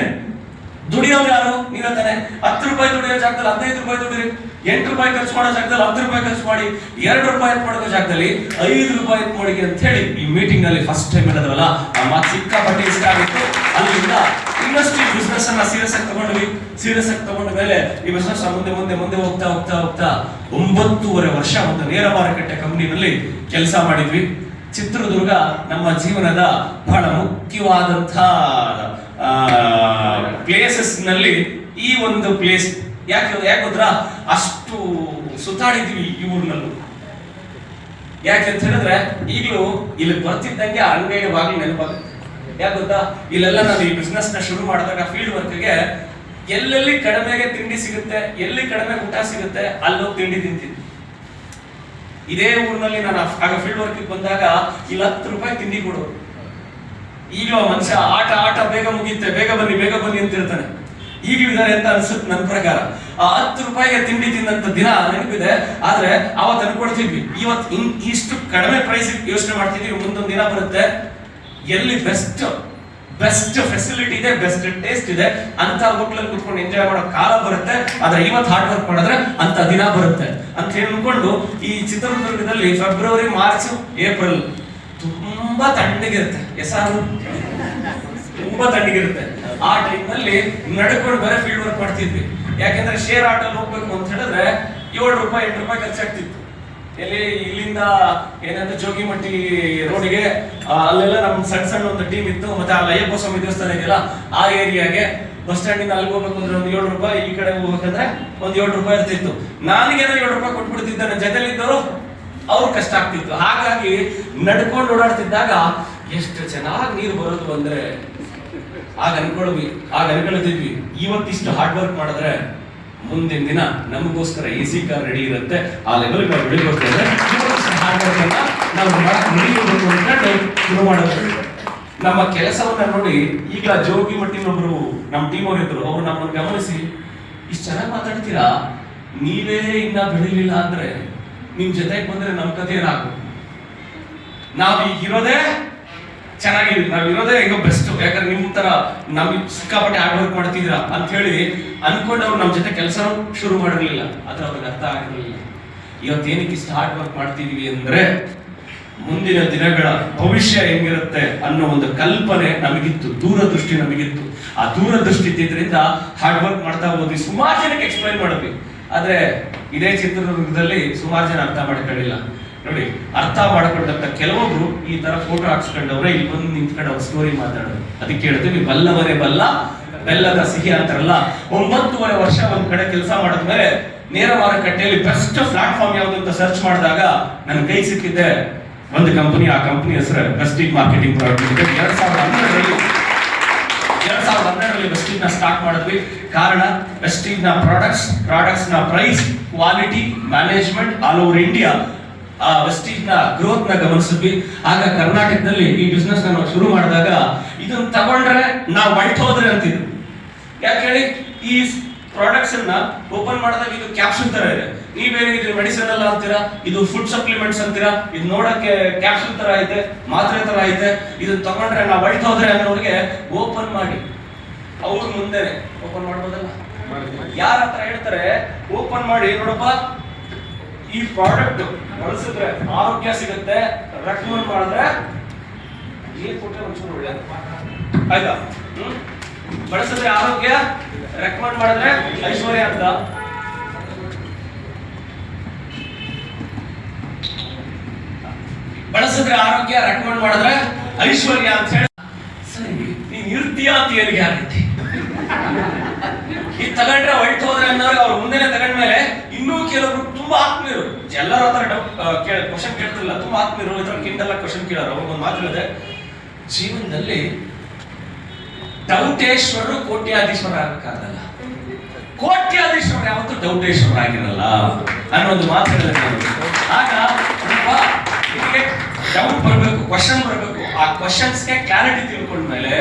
ದುಡಿಯೋದು ಯಾರು? ನೀವೇ ತಾನೆ. 10 ರೂಪಾಯಿ ದುಡಿಯೋ ಜಾಗದಲ್ಲಿ 15 ರೂಪಾಯಿ ದುಡಿರಿ, 8 ರೂಪಾಯಿ ಖರ್ಚು ಮಾಡೋ ಜಾಗದಲ್ಲಿ 10 ರೂಪಾಯಿ ಖರ್ಚು ಮಾಡಿ, 2 ರೂಪಾಯಿ ಎತ್ ಮಾಡೋ ಜಾಗದಲ್ಲಿ 5 ರೂಪಾಯಿ ಎತ್ ಮಾಡಿ ಅಂತ ಹೇಳಿ ಈ ಮೀಟಿಂಗ್ ನಲ್ಲಿ ಫಸ್ಟ್ ಟೈಮ್ ಹೇಳಿದ್ರಲ್ಲ, ಆ ಮಾತು ಸಿಕ್ಕಾಪಟ್ಟೆ ಇಷ್ಟ ಆಗಿತ್ತು. ಅಲ್ಲಿಂದ ಇನ್ನಷ್ಟು ಈ ಬಿಸ್ನೆಸ್ ಅನ್ನ ಸೀರಿಯಸ್ ಆಗಿ ತಗೊಂಡ್ವಿ. ಸೀರಿಯಸ್ ಆಗಿ ತಗೊಂಡ ಮೇಲೆ ಈ ಬಿಸ್ನೆಸ್ ಮುಂದೆ ಮುಂದೆ ಮುಂದೆ ಹೋಗ್ತಾ ಹೋಗ್ತಾ ಹೋಗ್ತಾ 9.5 ವರ್ಷ ಒಂದು ನೇರ ಮಾರುಕಟ್ಟೆ ಕಂಪನಿನಲ್ಲಿ ಕೆಲಸ ಮಾಡಿದ್ವಿ. ಚಿತ್ರದುರ್ಗ ನಮ್ಮ ಜೀವನದ ಬಹಳ ಮುಖ್ಯವಾದಂತ ಪ್ಲೇಸಸ್ ನಲ್ಲಿ ಈ ಒಂದು ಪ್ಲೇಸ್. ಯಾಕೆ ಗೊತ್ತಾ? ಅಷ್ಟು ಸುತ್ತಾಡಿದ್ವಿ ಈ ಊರಿನಲ್ಲೂ. ಯಾಕೆ ಅಂತ ಹೇಳಿದ್ರೆ, ಈಗಲೂ ಇಲ್ಲಿ ಬರ್ತಿದ್ದಂಗೆ ಅಂಗಡಿ ಬಾಗಿಲು ನೆನಪಾಗುತ್ತೆ. ಯಾಕೆ ಗೊತ್ತಾ? ಇಲ್ಲೆಲ್ಲ ನಾನು ಈ ಬಿಸ್ನೆಸ್ ನ ಶುರು ಮಾಡಿದಾಗ ಫೀಲ್ಡ್ ವರ್ಕ್ಗೆ ಎಲ್ಲೆಲ್ಲಿ ಕಡಿಮೆಗೆ ತಿಂಡಿ ಸಿಗುತ್ತೆ, ಎಲ್ಲಿ ಕಡಿಮೆ ಊಟ ಸಿಗುತ್ತೆ, ಅಲ್ಲೋಗಿ ತಿಂಡಿ ತಿಂತಿದ್ವಿ. ಇದೇ ಊರಿನಲ್ಲಿ ನಾನು ಆಗ ಫೀಲ್ಡ್ ವರ್ಕ್ ಬಂದಾಗ ಇಲ್ಲಿ 10 ರೂಪಾಯಿ ತಿಂಡಿ ಕೊಡೋರು. ಈಗಲೂ ಮನುಷ್ಯ ಆಟ ಬೇಗ ಮುಗಿಯುತ್ತೆ, ಬೇಗ ಬನ್ನಿ ಅಂತ ಇರ್ತಾನೆ. ಈಗಲೂ ಇದಾರೆ ಅಂತ ಅನ್ಸುತ್ತೆ ನನ್ನ ಪ್ರಕಾರ. ಆ 10 ರೂಪಾಯಿಗೆ ತಿಂಡಿ ತಿಂದಂತ ದಿನ ನೆನಪಿದೆ. ಆದ್ರೆ ಅವತ್ತು ಅನ್ಕೊಡ್ತಿದ್ವಿ, ಇವತ್ತು ಇಷ್ಟು ಕಡಿಮೆ ಪ್ರೈಸ್ ಯೋಚನೆ ಮಾಡ್ತಿದ್ವಿ. ಮುಂದೊಂದು ದಿನ ಬರುತ್ತೆ ಎಲ್ಲಿ ಬೆಸ್ಟ್ ಫೆಸಿಲಿಟಿ ಇದೆ, ಬೆಸ್ಟ್ ಟೇಸ್ಟ್ ಇದೆ ಅಂತ ಹೋಟ್ಲಲ್ಲಿ ಕುತ್ಕೊಂಡು ಎಂಜಾಯ್ ಮಾಡೋ ಕಾಲ ಬರುತ್ತೆ. ಆದ್ರೆ ಇವತ್ತು ಹಾರ್ಡ್ ವರ್ಕ್ ಮಾಡಿದ್ರೆ ಅಂತ ದಿನ ಬರುತ್ತೆ ಅಂತ ಅನ್ಕೊಂಡು, ಈ ಚಿತ್ರದುರ್ಗದಲ್ಲಿ ಫೆಬ್ರವರಿ, ಮಾರ್ಚ್, ಏಪ್ರಿಲ್ ತುಂಬಾ ತಣ್ಣಗಿರುತ್ತೆ. ಎಸಾರು ತುಂಬಾ ತಣ್ಣಗಿರುತ್ತೆ. ಆ ಟೈಮ್ ನಲ್ಲಿ ನಡ್ಕೊಂಡು ಬರೀ ಫೀಲ್ಡ್ ವರ್ಕ್ ಮಾಡ್ತಿದ್ವಿ. ಯಾಕೆಂದ್ರೆ ಶೇರ್ ಆಟೋಲ್ಲಿ ಹೋಗ್ಬೇಕು ಅಂತ ಹೇಳಿದ್ರೆ 7 ರೂಪಾಯಿ 8 ರೂಪಾಯಿ ಖರ್ಚಾಗ್ತಿತ್ತು. ಎಲ್ಲಿ ಇಲ್ಲಿಂದ ಏನಂದ್ರೆ ಜೋಗಿಮಟ್ಟಿ ರೋಡಿಗೆ ಅಲ್ಲೆಲ್ಲ ನಮ್ ಸಣ್ಣ ಒಂದು ಟೀಮ್ ಇತ್ತು. ಮತ್ತೆ ಅಲ್ಲಿ ಅಯ್ಯಪ್ಪ ಸ್ವಾಮಿ ದೇವಸ್ಥಾನ ಇದೆಯಲ್ಲ, ಆ ಏರಿಯಾಗೆ ಬಸ್ ಸ್ಟ್ಯಾಂಡ್ ಇಂದ ಅಲ್ಲಿ ಹೋಗ್ಬೇಕು ಅಂದ್ರೆ ಒಂದು 7 ರೂಪಾಯಿ, ಈ ಕಡೆ ಹೋಗ್ಬೇಕಂದ್ರೆ ಒಂದು 7 ರೂಪಾಯಿ ಇರ್ತಿತ್ತು. ನನಗೇನೋ 7 ರೂಪಾಯಿ ಕೊಟ್ಬಿಡ್ತಿದ್ದೆ, ನನ್ನ ಜೊತೆಲಿದ್ದವರು ಅವ್ರು ಕಷ್ಟ ಆಗ್ತಿತ್ತು. ಹಾಗಾಗಿ ನಡ್ಕೊಂಡು ಓಡಾಡ್ತಿದ್ದಾಗ ಎಷ್ಟು ಚೆನ್ನಾಗಿ ನೀರು ಬರೋದು ಅಂದ್ರೆ ಆಗ ಅನ್ಕೊಳ್ತಿದ್ವಿ, ಇವತ್ತಿಷ್ಟು ಹಾರ್ಡ್ ವರ್ಕ್ ಮಾಡಿದ್ರೆ ಮುಂದಿನ ದಿನ ನಮಗೋಸ್ಕರ AC ಕಾರ್ ರೆಡಿ ಇರುತ್ತೆ. ಆ ಲೆವೆಲ್ ನಾವು ಬೆಳಿಬೇಕಂದ್ರೆ ಹಾರ್ಡ್ ವರ್ಕ್ ಅನ್ನ ನಾವು ನಡಿಬೇಕು ಅಂತ ಶುರು ಮಾಡೋದು. ನಮ್ಮ ಕೆಲಸವನ್ನ ನೋಡಿ ಈಗ ಜೋಗಿಮಟ್ಟಿನೊಬ್ರು ನಮ್ಮ ಟೀಮ್ ಅವ್ರು ಇದ್ರು. ಅವ್ರು ನಮ್ಮನ್ನು ಗಮನಿಸಿ, ಇಷ್ಟು ಚೆನ್ನಾಗಿ ಮಾತಾಡ್ತೀರಾ, ನೀವೇ ಇನ್ನ ಬೆಳಿಲಿಲ್ಲ ಅಂದ್ರೆ ನಿಮ್ ಜೊತೆಗೆ ಬಂದ್ರೆ ನಮ್ ಕಥೆ ಏನಾಗ್ಬೇಕು? ನಾವ್ ಈಗ ಇರೋದೇ ಚೆನ್ನಾಗಿದ್ವಿ, ನಾವ್ ಇರೋದೇ ಈಗ ಬೆಸ್ಟ್. ಯಾಕಂದ್ರೆ ನಿಮ್ ತರ ನಮ್ಗೆ ಸಿಕ್ಕಾಪಟ್ಟೆ ಹಾರ್ಡ್ ವರ್ಕ್ ಮಾಡ್ತಿದ್ದೀರಾ ಅಂತ ಹೇಳಿ ಅನ್ಕೊಂಡು ಅವ್ರು ನಮ್ ಜೊತೆ ಕೆಲಸ ಶುರು ಮಾಡಿರ್ಲಿಲ್ಲ. ಆದ್ರೆ ಅವ್ರಿಗೆ ಅರ್ಥ ಆಗಿರ್ಲಿಲ್ಲ, ಇವತ್ತೇನಕ್ಕೆ ಇಷ್ಟು ಹಾರ್ಡ್ ವರ್ಕ್ ಮಾಡ್ತಿದೀವಿ ಅಂದ್ರೆ ಮುಂದಿನ ದಿನಗಳ ಭವಿಷ್ಯ ಹೆಂಗಿರುತ್ತೆ ಅನ್ನೋ ಒಂದು ಕಲ್ಪನೆ ನಮಗಿತ್ತು, ದೂರದೃಷ್ಟಿ ನಮಗಿತ್ತು. ಆ ದೂರದೃಷ್ಟಿ ಇದ್ದಿದ್ರಿಂದ ಹಾರ್ಡ್ ವರ್ಕ್ ಮಾಡ್ತಾ ಹೋದ್ವಿ. ಸುಮಾರು ಜನಕ್ಕೆ ಎಕ್ಸ್ಪ್ಲೈನ್ ಮಾಡಿದ್ವಿ. ಆದ್ರೆ ಇದೇ ಚಿತ್ರದುರ್ಗದಲ್ಲಿ ಸುಮಾರು ಜನ ಅರ್ಥ ಮಾಡ್ಕೊಳ್ಳಿಲ್ಲ. ನೋಡಿ, ಅರ್ಥ ಮಾಡ್ಕೊಂಡಂತ ಕೆಲವೊಬ್ರು ಈ ತರ ಫೋಟೋ ಹಾಕ್ಸ್ಕೊಂಡವ್ರೆ ಇಲ್ಲಿ ಬಂದು ನಿಂತ್ಕೊಂಡು ಅವ್ರ ಸ್ಟೋರಿ ಮಾತಾಡೋದು. ಅದಕ್ಕೆ ಹೇಳ್ತೀವಿ, ಬಲ್ಲವರೇ ಬಲ್ಲ ಬೆಲ್ಲದ ಸಿಹಿ ಅಂತಾರಲ್ಲ. 9.5 ವರ್ಷ ಒಂದ್ ಕಡೆ ಕೆಲಸ ಮಾಡಿದ್ಮೇಲೆ ನೇರ ಮಾರುಕಟ್ಟೆಯಲ್ಲಿ ಬೆಸ್ಟ್ ಪ್ಲಾಟ್ಫಾರ್ಮ್ ಯಾವ್ದು ಅಂತ ಸರ್ಚ್ ಮಾಡಿದಾಗ ನನ್ನ ಕೈ ಸಿಕ್ಕಿದ್ದೆ ಒಂದು ಕಂಪನಿ. ಆ ಕಂಪನಿ ಹೆಸರು ವೆಸ್ಟೀಜ್ ಮಾರ್ಕೆಟಿಂಗ್ ಪ್ರೈವೇಟ್ ಲಿಮಿಟೆಡ್. 2012ರಲ್ಲಿ ವೆಸ್ಟೀಜ್ ನ ಸ್ಟಾರ್ಟ್ ಮಾಡಿದ್ವಿ. ಕಾರಣ, ವೆಸ್ಟೀಜ್ ನ ಪ್ರಾಡಕ್ಟ್ಸ್ ನ price, quality, management all over India ಆ ವೆಸ್ಟೀಜ್ ನ ಗ್ರೋತ್ ನ ಗಮನಿಸಿದ್ವಿ. ಆಗ ಕರ್ನಾಟಕದಲ್ಲಿ ಈ ಬಿಸ್ನೆಸ್ ನಾವು ಶುರು ಮಾಡಿದಾಗ ಇದನ್ನ ತಗೊಂಡ್ರೆ ನಾವು ಹೊರಟು ಹೋದ್ರೆ ಅಂತಿದ್ರು. ಯಾಕೆ ಹೇಳಿ, ಈ ಪ್ರಾಡಕ್ಟ್ಸ್ ಅನ್ನ ಓಪನ್ ಮಾಡಿದಾಗ ಇದು ಕ್ಯಾಪ್ಸೂಲ್ ತರ ಇದೆ. ನೀವೇನಿದ್ರೆ ಮೆಡಿಸಿನ್ ಅಲ್ಲ ಅಂತೀರಾ, ಇದು ಫುಡ್ ಸಪ್ಲಿಮೆಂಟ್ಸ್ ಅಂತೀರಾ, ಇದು ನೋಡಕ್ಕೆ ಕ್ಯಾಪ್ಸೂಲ್ ತರ ಐತೆ, ಮಾತ್ರೆ ತರ ಐತೆ, ಇದನ್ನ ತಗೊಂಡ್ರೆ ನಾವು ಹೊರಟು ಹೋದ್ರೆ ಅನ್ನೋರಿಗೆ ಓಪನ್ ಮಾಡಿ ಅವ್ರ ಮುಂದೆ ಓಪನ್ ಮಾಡ್ಬೋದಲ್ಲ. ಯಾರ ಹತ್ರ ಹೇಳ್ತಾರೆ ಓಪನ್ ಮಾಡಿ, ನೋಡಪ್ಪ ಈ ಪ್ರಾಡಕ್ಟ್ ಬಳಸಿದ್ರೆ ಆರೋಗ್ಯ ಸಿಗುತ್ತೆ, ರೆಕಮೆಂಡ್ ಮಾಡಿದ್ರೆ ಏನ್ ಕೊಟ್ಟರೆ ಒಂಚೂರು ಒಳ್ಳೆಯದು ಆಯ್ತಾ. ಬಳಸಿದ್ರೆ ಆರೋಗ್ಯ, ರೆಕಮೆಂಡ್ ಮಾಡಿದ್ರೆ ಐಶ್ವರ್ಯ ಅಂತ. ಬಳಸಿದ್ರೆ ಆರೋಗ್ಯ, ರೆಕಮೆಂಡ್ ಮಾಡಿದ್ರೆ ಐಶ್ವರ್ಯ ಅಂತ ಹೇಳಿ ಸರಿ ನೀನ್ ಇರ್ತೀಯ ಅಂತ ಏನು ಗ್ಯಾರಂಟಿ? ಇದು ತಗೊಂಡ್ರೆ ಹೊರಟು ಹೋದ್ರೆ ಅನ್ನೋರು ಅವ್ರ ಮುಂದೆನೆ ತಗೊಂಡ್ಮೇಲೆ ಇನ್ನೂ ಕೆಲವರು ತುಂಬಾ ಆತ್ಮೀಯರು, ಎಲ್ಲರ ಹತ್ರ ಕ್ವಶನ್ ಕೇಳ್ತಿಲ್ಲ, ತುಂಬಾ ಆತ್ಮೀಯರು ಇದ್ರ ಕಿಂದೆಲ್ಲ ಕ್ವಶನ್ ಕೇಳೋರು. ಅವ್ರಿಗೊಂದು ಮಾತು ಇದೆ, ಜೀವನದಲ್ಲಿ ಡೌಟೇಶ್ವರರು ಕೋಟ್ಯಾಧೀಶ್ವರ ಆಗಕ್ಕಾಗಲ್ಲ, ಕೋಟ್ಯಾಧೀಶ್ವರ ಯಾವತ್ತೂ ಡೌಟೇಶ್ವರ ಆಗಿರಲ್ಲ ಅನ್ನೋ ಒಂದು ಮಾತು ಹೇಳಿದ್ರೆ, ಆಗ ನಿಮಗೆ ಡೌಟ್ ಬರಬೇಕು, ಕ್ವಶನ್ ಬರಬೇಕು. ಆ ಕ್ವಶನ್ಸ್ಗೆ ಕ್ಲಾರಿಟಿ ತಿಳ್ಕೊಂಡ್ಮೇಲೆ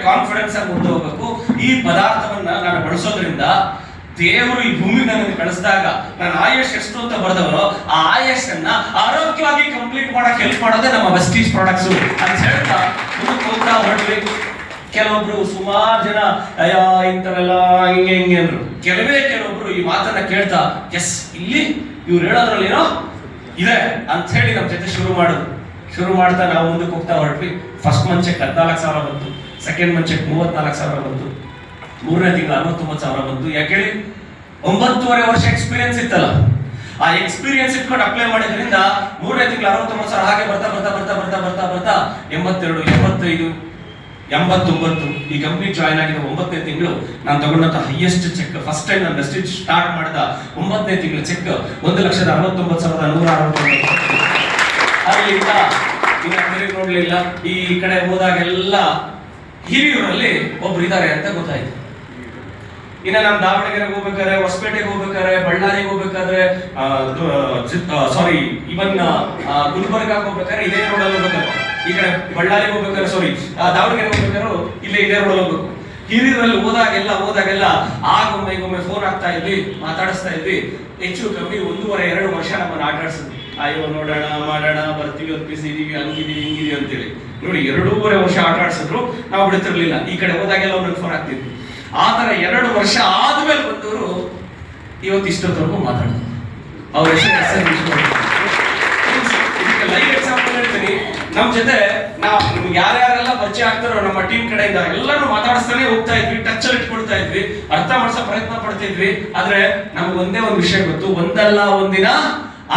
ಕಾನ್ಫಿಡೆನ್ಸ್ ಆಗಿ ಮುಂದೆ ಹೋಗ್ಬೇಕು. ಈ ಪದಾರ್ಥವನ್ನ ನಾನು ಬಳಸೋದ್ರಿಂದ ದೇವರು ಈ ಭೂಮಿಗೆ ನನಗೆ ಕಳಿಸಿದಾಗ ನಾನು ಆಯುಷ್ ಎಷ್ಟು ಅಂತ ಬರೆದವರು ಆ ಆಯುಷನ್ನ ಆರೋಗ್ಯವಾಗಿ ಕಂಪ್ಲೀಟ್ ಮಾಡಕ್ ಹೆಲ್ಪ್ ಮಾಡೋದೇ ನಮ್ಮ ವೆಸ್ಟೀಜ್ ಪ್ರಾಡಕ್ಟ್ಸ್ ಅಂತ ಹೇಳ್ತಾ ಮುಂದಕ್ಕೆ ಹೋಗ್ತಾ ಹೊರಟ್ವಿ. ಕೆಲವೊಬ್ರು ಸುಮಾರು ಜನ ಅಯ್ಯೋ ಇಂಥವೆಲ್ಲ ಹಿಂಗೆ ಅಂದ್ರು. ಕೆಲವೊಬ್ರು ಈ ಮಾತನ್ನ ಕೇಳ್ತಾ ಎಸ್ ಇಲ್ಲಿ ಇವ್ರು ಹೇಳೋದ್ರಲ್ಲಿ ಏನೋ ಇದೆ ಅಂತ ಹೇಳಿ ನಮ್ಮ ಜೊತೆ ಶುರು ಮಾಡ್ತಾ ನಾವು ಮುಂದಕ್ಕೆ ಹೋಗ್ತಾ ಹೊರಟ್ವಿ. ಫಸ್ಟ್ ಮಂತ್ ಚೆಕ್ 14,000 ಬಂತು, ಸೆಕೆಂಡ್ ಮಂತ್ ಚೆಕ್ 34,000 ಬಂತು, 3ನೇ ತಿಂಗಳು 69,000 ಬಂತು. ಯಾಕೆ ಹೇಳಿ? 9.5 ವರ್ಷ ಎಕ್ಸ್ಪೀರಿಯನ್ಸ್ ಇತ್ತಲ್ಲ, ಆ ಎಕ್ಸ್ಪೀರಿಯನ್ಸ್ ಇಟ್ಕೊಂಡು ಅಪ್ಲೈ ಮಾಡಿದ್ರಿಂದ 3ನೇ ತಿಂಗಳು 69,000 ಹಾಗೆ ಬರ್ತಾ 82, 85, 89. ಈ ಕಂಪ್ನಿ ಜಾಯ್ನ್ ಆಗಿದ 9ನೇ ತಿಂಗಳು ನಾನು ತಗೊಂಡಂತ ಹೈಯೆಸ್ಟ್ ಚೆಕ್, ಫಸ್ಟ್ ಟೈಮ್ ನಾನು ವೆಸ್ಟೀಜ್ ಸ್ಟಾರ್ಟ್ ಮಾಡಿದ 9ನೇ ತಿಂಗಳು ಚೆಕ್ 1,69,169. ಅಲ್ಲಿಂದ ಇನ್ನ ತಿರುಗಿ ನೋಡ್ಲಿಲ್ಲ. ಈ ಕಡೆ ಹೋದಾಗೆಲ್ಲ ಹಿರಿಯೂರಲ್ಲಿ ಒಬ್ರು ಇದ್ದಾರೆ ಅಂತ ಗೊತ್ತಾಯ್ತು. ಇನ್ನ ನಾನು ದಾವಣಗೆರೆಗೆ ಹೋಗ್ಬೇಕಾದ್ರೆ, ಹೊಸಪೇಟೆಗೆ ಹೋಗ್ಬೇಕಾದ್ರೆ, ಬಳ್ಳಾರಿಗೆ ಹೋಗ್ಬೇಕಾದ್ರೆ, ಇವನ್ ಗುಲ್ಬರ್ಗಾಗೆ ಹೋಗ್ಬೇಕಾದ್ರೆ ಇದೇ ರೋಡಲ್ಲಿ ಹೋಗ್ಬೇಕಾರೆ, ಈ ಕಡೆ ಬಳ್ಳಾರಿಗೆ ಹೋಗ್ಬೇಕಾದ್ರೆ ದಾವಣಗೆರೆ ಹೋಗ್ಬೇಕಾದ್ರು ಇಲ್ಲೇ ಇದೇ ರೋಡಲ್ಲಿ ಹೋಗ್ಬೇಕು. ಹಿರಿಯೂರಲ್ಲಿ ಹೋದಾಗೆಲ್ಲ ಆಗೊಮ್ಮೆ ಫೋನ್ ಆಗ್ತಾ ಇದ್ವಿ, ಮಾತಾಡಿಸ್ತಾ ಇದ್ವಿ. ಹೆಚ್ಚು ಕಮ್ಮಿ 1.5-2 ವರ್ಷ ನಮ್ಮನ್ನು ಆಟ ಆಡ್ಸಿದ್ವಿ. ಅಯ್ಯೋ ನೋಡೋಣ ಮಾಡೋಣ ಬರ್ತೀವಿ, ಒಪ್ಪಿಸಿದೀವಿ, ಹಂಗಿದೀವಿ ಹಿಂಗಿದೀವಿ ಅಂತೇಳಿ. ನೋಡಿ 2.5 ವರ್ಷ ಆಟ ಆಡ್ಸಿದ್ರು ನಾವು ಬಿಡ್ತಿರ್ಲಿಲ್ಲ. ಈ ಕಡೆ ಹೋದಾಗೆಲ್ಲ ಒಂದೊಂದು ಫೋನ್ ಆಗ್ತಿದ್ವಿ. ಆ ತರ 2 ವರ್ಷ ಆದ್ಮೇಲೆ ಬಂದವರು ಇವತ್ತು ಇಷ್ಟೊತ್ತವರೆಗೂ ಮಾತಾಡ್ತಾರೆ. ಅವ್ರ ಲೈವ್ ಎಕ್ಸಾಂಪಲ್ ಹೇಳ್ತೀನಿ. ನಮ್ ಜೊತೆ ನಾವು ಯಾರ್ಯಾರೆಲ್ಲ ಪರಿಚಯ ಆಗ್ತಾರೋ ನಮ್ಮ ಟೀಮ್ ಕಡೆಯಿಂದ ಎಲ್ಲರೂ ಮಾತಾಡಿಸ್ತಾನೆ ಹೋಗ್ತಾ ಇದ್ವಿ, ಟಚ್ ಅಲ್ಲಿ ಇಟ್ಕೊಳ್ತಾ ಇದ್ವಿ, ಅರ್ಥ ಮಾಡ್ಸೋ ಪ್ರಯತ್ನ ಪಡ್ತಿದ್ವಿ. ಆದ್ರೆ ನಮ್ಗೆ ಒಂದೇ ಒಂದು ವಿಷಯ ಗೊತ್ತು, ಒಂದಲ್ಲ ಒಂದಿನ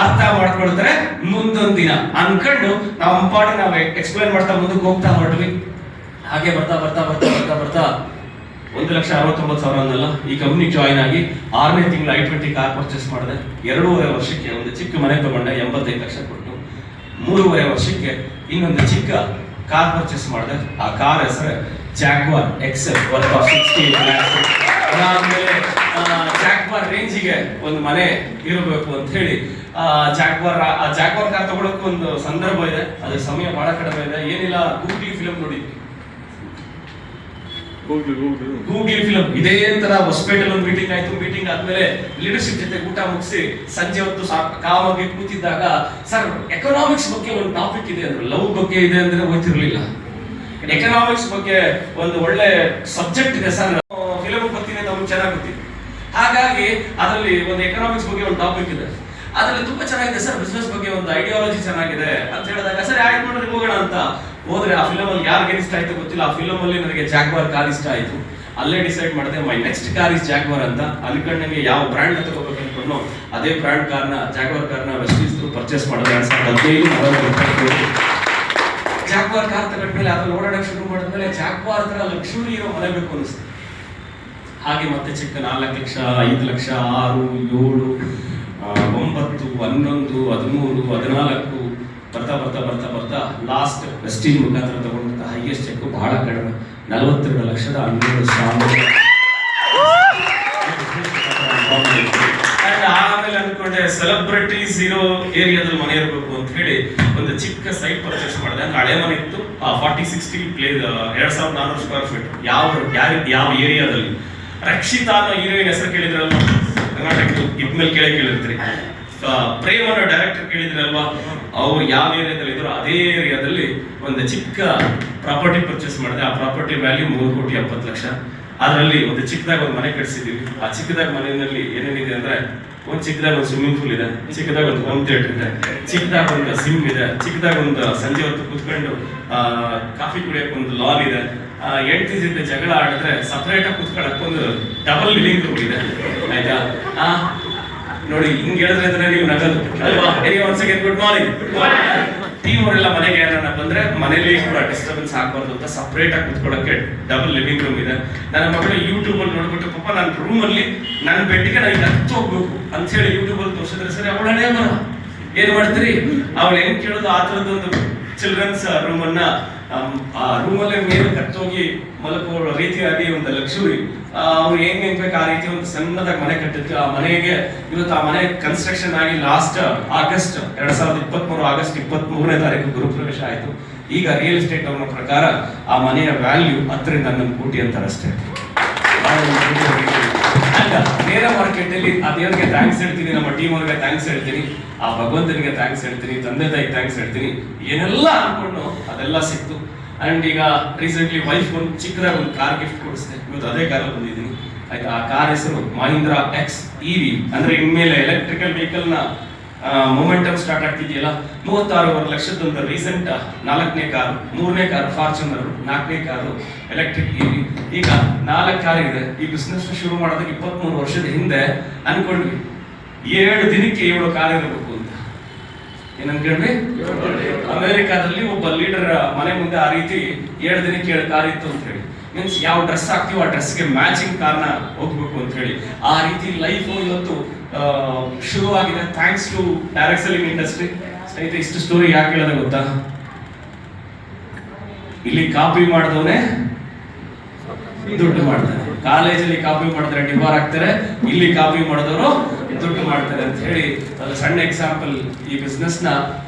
ಅರ್ಥ ಮಾಡ್ಕೊಳ್ತಾರೆ, ಮುಂದೊಂದ್ ದಿನ ಅನ್ಕೊಂಡು ನಾವು ಅಂಪಾಡಿ ನಾವು ಎಕ್ಸ್ಪ್ಲೈನ್ ಮಾಡ್ತಾ ಮುಂದಕ್ಕೆ ಹೋಗ್ತಾ ಹೊರಟ್ವಿ. ಹಾಗೆ ಬರ್ತಾ 1,69,000 ಅನ್ನಲ್ಲ, ಈ ಕಂಪ್ನಿ ಜಾಯ್ನ್ ಆಗಿ 6ನೇ ತಿಂಗಳು i20 ಕಾರ್ ಪರ್ಚೇಸ್ ಮಾಡಿದೆ. 2.5 ವರ್ಷಕ್ಕೆ ಒಂದು ಚಿಕ್ಕ ಮನೆ ತಗೊಂಡೆ, 85 ಲಕ್ಷ ಕೊಟ್ಟು. 3.5 ವರ್ಷಕ್ಕೆ ಇನ್ನೊಂದು ಚಿಕ್ಕ ಕಾರ್ ಪರ್ಚೇಸ್ ಮಾಡಿದೆ. ಆ ಕಾರ್ ಹೆಸರು Jaguar XF worth of 68 lakhs. ಅದಾದ್ಮೇಲೆ ಜಾಗ್ವಾರ್ ರೇಂಜಿಗೆ ಒಂದು ಮನೆ ಇರಬೇಕು ಅಂತ ಹೇಳಿ ಜಾಗ್ವಾರ್ ಕಾರ್ ತಗೊಳಕ್ಕೆ ಒಂದು ಸಂದರ್ಭ ಇದೆ, ಅದ್ರ ಸಮಯ ಬಹಳ ಕಡಿಮೆ ಇದೆ. ಏನಿಲ್ಲ, ಗೂಗ್ಲಿ ಫಿಲಂ ನೋಡಿದ್ವಿ. ಗೂಗ್ಲಿ ಫಿಲಂ ಇದೇ ತರ ಹೊಸಪೇಟೆಲ್ ಒಂದು ಮೀಟಿಂಗ್ ಆಯ್ತು. ಮೀಟಿಂಗ್ ಆದ್ಮೇಲೆ ಲೀಡರ್ಶಿಪ್ ಜೊತೆ ಊಟ ಮುಗಿಸಿ ಸಂಜೆ ಹೊತ್ತು ಕಾವಾಗಿ ಕೂತಿದ್ದಾಗ, ಸರ್ ಎಕನಾಮಿಕ್ಸ್ ಬಗ್ಗೆ ಒಂದು ಟಾಪಿಕ್ ಇದೆ ಅಂದ್ರು. ಲವ್ ಬಗ್ಗೆ ಇದೆ ಅಂದ್ರೆ ಹೋಗ್ತಿರ್ಲಿಲ್ಲ. ಎಕನಾಮಿಕ್ಸ್ ಬಗ್ಗೆ ಒಂದು ಒಳ್ಳೆ ಸಬ್ಜೆಕ್ಟ್ ಇದೆ ಸರ್, ಫಿಲಂ ಗೊತ್ತಿದೆ ನಮ್ಗೆ ಚೆನ್ನಾಗಿ ಗೊತ್ತಿದೆ. ಹಾಗಾಗಿ ಅದರಲ್ಲಿ ಒಂದು ಎಕನಾಮಿಕ್ಸ್ ಬಗ್ಗೆ ಒಂದು ಟಾಪಿಕ್ ಇದೆ, ಅದ್ರಲ್ಲಿ ತುಂಬಾ ಚೆನ್ನಾಗಿದೆ ಸರ್, ಬಿಸ್ನೆಸ್ ಬಗ್ಗೆ ಒಂದು ಐಡಿಯಾಲಜಿ ಚೆನ್ನಾಗಿದೆ ಅಂತ ಹೇಳಿದಾಗ, ಸರಿ ಆಯ್ತು ನೋಡ್ರಿ ಹೋಗೋಣ ಅಂತ ಹೋದ್ರೆ ಆ ಫಿಲಮ್ ಅಲ್ಲಿ ಯಾರಿಗೆ ಇಷ್ಟ ಆಯ್ತು ಗೊತ್ತಿಲ್ಲ. ಆ ಫಿಲಮ್ ಅಲ್ಲಿ ನನಗೆ ಜಾಗ್ವಾರ್ ಕಾರ್ ಇಷ್ಟ ಆಯ್ತು. ಅಲ್ಲೇ ಡಿಸೈಡ್ ಮಾಡಿದೆ my next car is Jaguar ಅಂತ. ಅನ್ಕೊಂಡಂಗೆ ಯಾವ ಬ್ರ್ಯಾಂಡ್ ತಗೋಬೇಕು ಅನ್ಕೊಂಡು ಅದೇ ಬ್ರ್ಯಾಂಡ್ ಜಾಗ್ವಾರ್ ಕಾರ್ನ ವೆಸ್ಟೀಜ್ ಪರ್ಚೇಸ್ ಮಾಡಿದೆ 2015. ಜಾಗ್ವಾರ್ ಕಾರ್ ತಗೊಂಡ್ಮೇಲೆ ಅದ್ರಲ್ಲಿ ಓಡಾಡಕ್ಕೆ ಶುರು ಮಾಡಿದ್ಮೇಲೆ ಜಾಗ್ವಾರ್ ತರ ಲಕ್ಷುರಿ ಇರೋ ಮನೆ ಬೇಕು ಅನಿಸ್ತು. ಹಾಗೆ ಮತ್ತೆ ಚಿಕ್ಕ 4 ಲಕ್ಷ, 5 ಲಕ್ಷ, 6, 7, 9, 11, 13, 14 ಬರ್ತಾ ಲಾಸ್ಟ್ ವೆಸ್ಟೀಜ್ ಮುಖಾಂತರ ತಗೊಂಡಂತ ಹೈಯೆಸ್ಟ್ ಚೆಕ್ ಬಹಳ ಕಡಿಮೆ 42,12,000. ಆಮೇಲೆ ಅನ್ಕೊಂಡೆ ಸೆಲೆಬ್ರಿಟೀಸ್ ಇರೋ ಏರಿಯಾದಲ್ಲಿ ಮನೆ ಇರಬೇಕು ಅಂತ ಹೇಳಿ ಒಂದು ಚಿಕ್ಕ ಸೈಟ್ ಪರ್ಚೇಸ್ ಮಾಡಿದೆ. ಅಂದ್ರೆ ಹಳೆ ಮನೆ ಇತ್ತು, 40-60 ಪ್ಲೇಸ್, 2,400 ಸ್ಕ್ವೇರ್ ಫೀಟ್. ಯಾವ ಏರಿಯಾದಲ್ಲಿ ರಕ್ಷಿತಾ ಅನ್ನೋ ಹೀರೋಯಿನ್ ಹೆಸರು ಕೇಳಿದ್ರಲ್ಲ, ಕರ್ನಾಟಕ ಇದ್ಮೇಲೆ ಕೇಳಿರ್ತೀರಿ. ಪ್ರೇಮ್ ಅನ್ನೋ ಡೈರೆಕ್ಟರ್ ಕೇಳಿದ್ರಲ್ವಾ, ಅವ್ರು ಯಾವ ಏರಿಯಾದಲ್ಲಿ ಇದ್ರು ಅದೇ ಏರಿಯಾದಲ್ಲಿ ಒಂದು ಚಿಕ್ಕ ಪ್ರಾಪರ್ಟಿ ಪರ್ಚೇಸ್ ಮಾಡಿದೆ. ಆ ಪ್ರಾಪರ್ಟಿ ವ್ಯಾಲ್ಯೂ 3,70,00,000. ಅದರಲ್ಲಿ ಒಂದು ಚಿಕ್ಕದಾಗ ಒಂದು ಮನೆ ಕಟ್ಸಿದೀವಿ. ಆ ಚಿಕ್ಕದಾಗ ಮನೆಯಲ್ಲಿ ಏನೇನಿದೆ ಅಂದ್ರೆ, ಒಂದು ಚಿಕ್ಕದಾಗ ಒಂದು ಸ್ವಿಮ್ಮಿಂಗ್ ಪೂಲ್ ಇದೆ, ಚಿಕ್ಕದಾಗ ಒಂದು ಹೋಮ್ ಥಿಯೇಟರ್ ಇದೆ, ಚಿಕ್ಕದಾಗ ಒಂದು ಸಿಮ್ ಇದೆ, ಚಿಕ್ಕದಾಗ ಒಂದು ಸಂಜೆ ಹೊತ್ತು ಕುತ್ಕೊಂಡು ಕಾಫಿ ಕುಡಿಯೋಕೆ ಒಂದು ಲಾನ್ ಇದೆ. ಹೆಂಡತಿ ಜೊತೆ ಜಗಳ ಆಡಿದ್ರೆ ಸಪರೇಟ್ ಆಗಿ ಕುತ್ಕೊಳ್ಳೋಕೆ ಒಂದು ಡಬಲ್ ಲಿವಿಂಗ್ ರೂಮ್ ಇದೆ. ಆಯ್ತಾ? ನೋಡಿ, ಹಿಂಗ್ ಹೇಳಿದ್ರೆ ನೀವು ನಗದು ಅಲ್ವಾ? Once again good morning. Team ಅವರೆಲ್ಲ ಮನೆಗೆ ಯಾರನ್ನ ಬಂದ್ರೆ ಮನೇಲಿ ಕೂಡ ಡಿಸ್ಟರ್ಬೆನ್ಸ್ ಆಗ್ಬಾರ್ದು ಅಂತ ಸಪರೇಟ್ ಆಗಿ ಕುತ್ಕೊಳ್ಳೋಕೆ ಡಬಲ್ ಲಿವಿಂಗ್ ರೂಮ್ ಇದೆ. ನನ್ನ ಮಗಳು ಯೂಟ್ಯೂಬ್ ಅಲ್ಲಿ ನೋಡ್ಬಿಟ್ಟು, ಪಾಪ ನನ್ನ ರೂಮ್ ಅಲ್ಲಿ ನನ್ನ ಬೆಡ್ಗೆ ನನಗೆ ಹತ್ತು ಹೋಗ್ಬೇಕು ಅಂತ ಹೇಳಿ ಯೂಟ್ಯೂಬ್ ಅಲ್ಲಿ ತೋರಿಸಿದ್ರೆ ಸರಿ, ಅವಳನೇ ಬರ ಏನ್ ಮಾಡ್ತೀರಿ, ಅವಳು ಏನ್ ಕೇಳೋದು ಆ ತರದೊಂದು ಚಿಲ್ಡ್ರನ್ಸ್ ರೂಮ್ ಅನ್ನ ಆ ರೂಮಲ್ಲೇ ಮೇಲೆ ಕತ್ತೋಗಿ ಮಲಕೋ ರೀತಿಯಾಗಿ ಒಂದು ಲಕ್ಸುರಿ ಅವ್ರು ಹೆಂಗ್ ಬೇಕು ಆ ರೀತಿ ಒಂದು ಸಣ್ಣದಾಗಿ ಮನೆ ಕಟ್ಟಿತ್ತು. ಆ ಮನೆಗೆ ಇವತ್ತು ಆ ಮನೆ ಕನ್ಸ್ಟ್ರಕ್ಷನ್ ಆಗಿ ಲಾಸ್ಟ್ ಆಗಸ್ಟ್ 2023 ಆಗಸ್ಟ್ 23ನೇ ತಾರೀಕು ಗೃಹಪ್ರವೇಶ ಆಯ್ತು. ಈಗ ರಿಯಲ್ ಎಸ್ಟೇಟ್ ಅವರ ಪ್ರಕಾರ ಆ ಮನೆಯ ವ್ಯಾಲ್ಯೂ 10 ರಿಂದ 11 ಕೋಟಿ ಅಂತಾರಷ್ಟೇ. ನೇರ ಮಾರ್ಕೆಟ್ ಅಲ್ಲಿ ಆ ದೇವರಿಗೆ ಥ್ಯಾಂಕ್ಸ್ ಹೇಳ್ತೀನಿ, ನಮ್ಮ ಟೀಮ್ ಅವ್ರಿಗೆ ಥ್ಯಾಂಕ್ಸ್ ಹೇಳ್ತೀನಿ, ಆ ಭಗವಂತನಿಗೆ ಥ್ಯಾಂಕ್ಸ್ ಹೇಳ್ತೀನಿ, ತಂದೆ ತಾಯಿಗೆ ಥ್ಯಾಂಕ್ಸ್ ಹೇಳ್ತೀನಿ. ಏನೆಲ್ಲ ಅನ್ಕೊಂಡು ಅದೆಲ್ಲ ಸಿಕ್ತು. ಅಂಡ್ ಈಗ ರೀಸೆಂಟ್ಲಿ ವೈಫ್ ಒಂದು ಚಿಕ್ಕದಾಗ ಒಂದು ಕಾರ್ ಗಿಫ್ಟ್ ಕೊಡಿಸಿದೆ. ಇವತ್ತು ಅದೇ ಕಾರಲ್ಲಿ ಬಂದಿದ್ದೀನಿ. ಆಯ್ತಾ? ಆ ಕಾರ್ ಹೆಸರು ಮಹೀಂದ್ರಾ ಎಕ್ಸ್ EV. ಅಂದ್ರೆ ಇನ್ಮೇಲೆ ಎಲೆಕ್ಟ್ರಿಕಲ್ ವೆಹಿಕಲ್ ನ ಮೊಮೆಂಟಮ್ ಸ್ಟಾರ್ಟ್ ಆಗ್ತಿದೆಯಲ್ಲ. 36 ಲಕ್ಷದ ರೀಸೆಂಟ್ 4ನೇ ಕಾರು, 3ನೇ ಕಾರು ಫಾರ್ಚುನರ್, 4ನೇ ಕಾರು ಎಲೆಕ್ಟ್ರಿಕ್ EV. ಈಗ 4 ಕಾರ್ ಇದೆ. ಈ ಬಿಸ್ನೆಸ್ ಶುರು ಮಾಡೋದಕ್ಕೆ 23 ವರ್ಷದ ಹಿಂದೆ ಅನ್ಕೊಂಡ್ವಿ 7 ದಿನಕ್ಕೆ 7 ಕಾರ್ ಇರಬೇಕು ಅಂತ. ಏನನ್ಕೊಂಡ್ವಿ? ಅಮೆರಿಕಾದಲ್ಲಿ ಒಬ್ಬ ಲೀಡರ್ ಮನೆ ಮುಂದೆ ಆ ರೀತಿ 7 ದಿನಕ್ಕೆ 7 ಕಾರ್ ಇತ್ತು ಅಂತ ಹೇಳಿ. ಮೀನ್ಸ್ ಯಾವ ಡ್ರೆಸ್ ಹಾಕ್ತೀವೋ ಆ ಡ್ರೆಸ್ಗೆ ಮ್ಯಾಚಿಂಗ್ ಕಾರ್ನ ಹೋಗ್ಬೇಕು ಅಂತ ಹೇಳಿ ಆ ರೀತಿ ಲೈಫ್ ಇವತ್ತು ಶುರುವಾಗಿದೆ. Thanks to direct selling industry. ಸ್ನೇಹಿತರೆ, ಇಷ್ಟು ಸ್ಟೋರಿ ಯಾಕೆ ಹೇಳೋದು ಗೊತ್ತಾ? ಇಲ್ಲಿ ಕಾಪಿ ಮಾಡಿದವನೇ ದುಡ್ಡು ಮಾಡ್ತಾರೆ. ಕಾಲೇಜಲ್ಲಿ ಕಾಪಿ ಮಾಡಿದ್ರೆ ಡಿಬಾರ್ ಆಗ್ತಾರೆ, ಇಲ್ಲಿ ಕಾಪಿ ಮಾಡಿದವರು ದುಡ್ಡು ಮಾಡ್ತಾರೆ ಅಂತ ಹೇಳಿ ಒಂದು ಸಣ್ಣ ಎಕ್ಸಾಂಪಲ್. ಈ ಬಿಸ್ನೆಸ್ ನ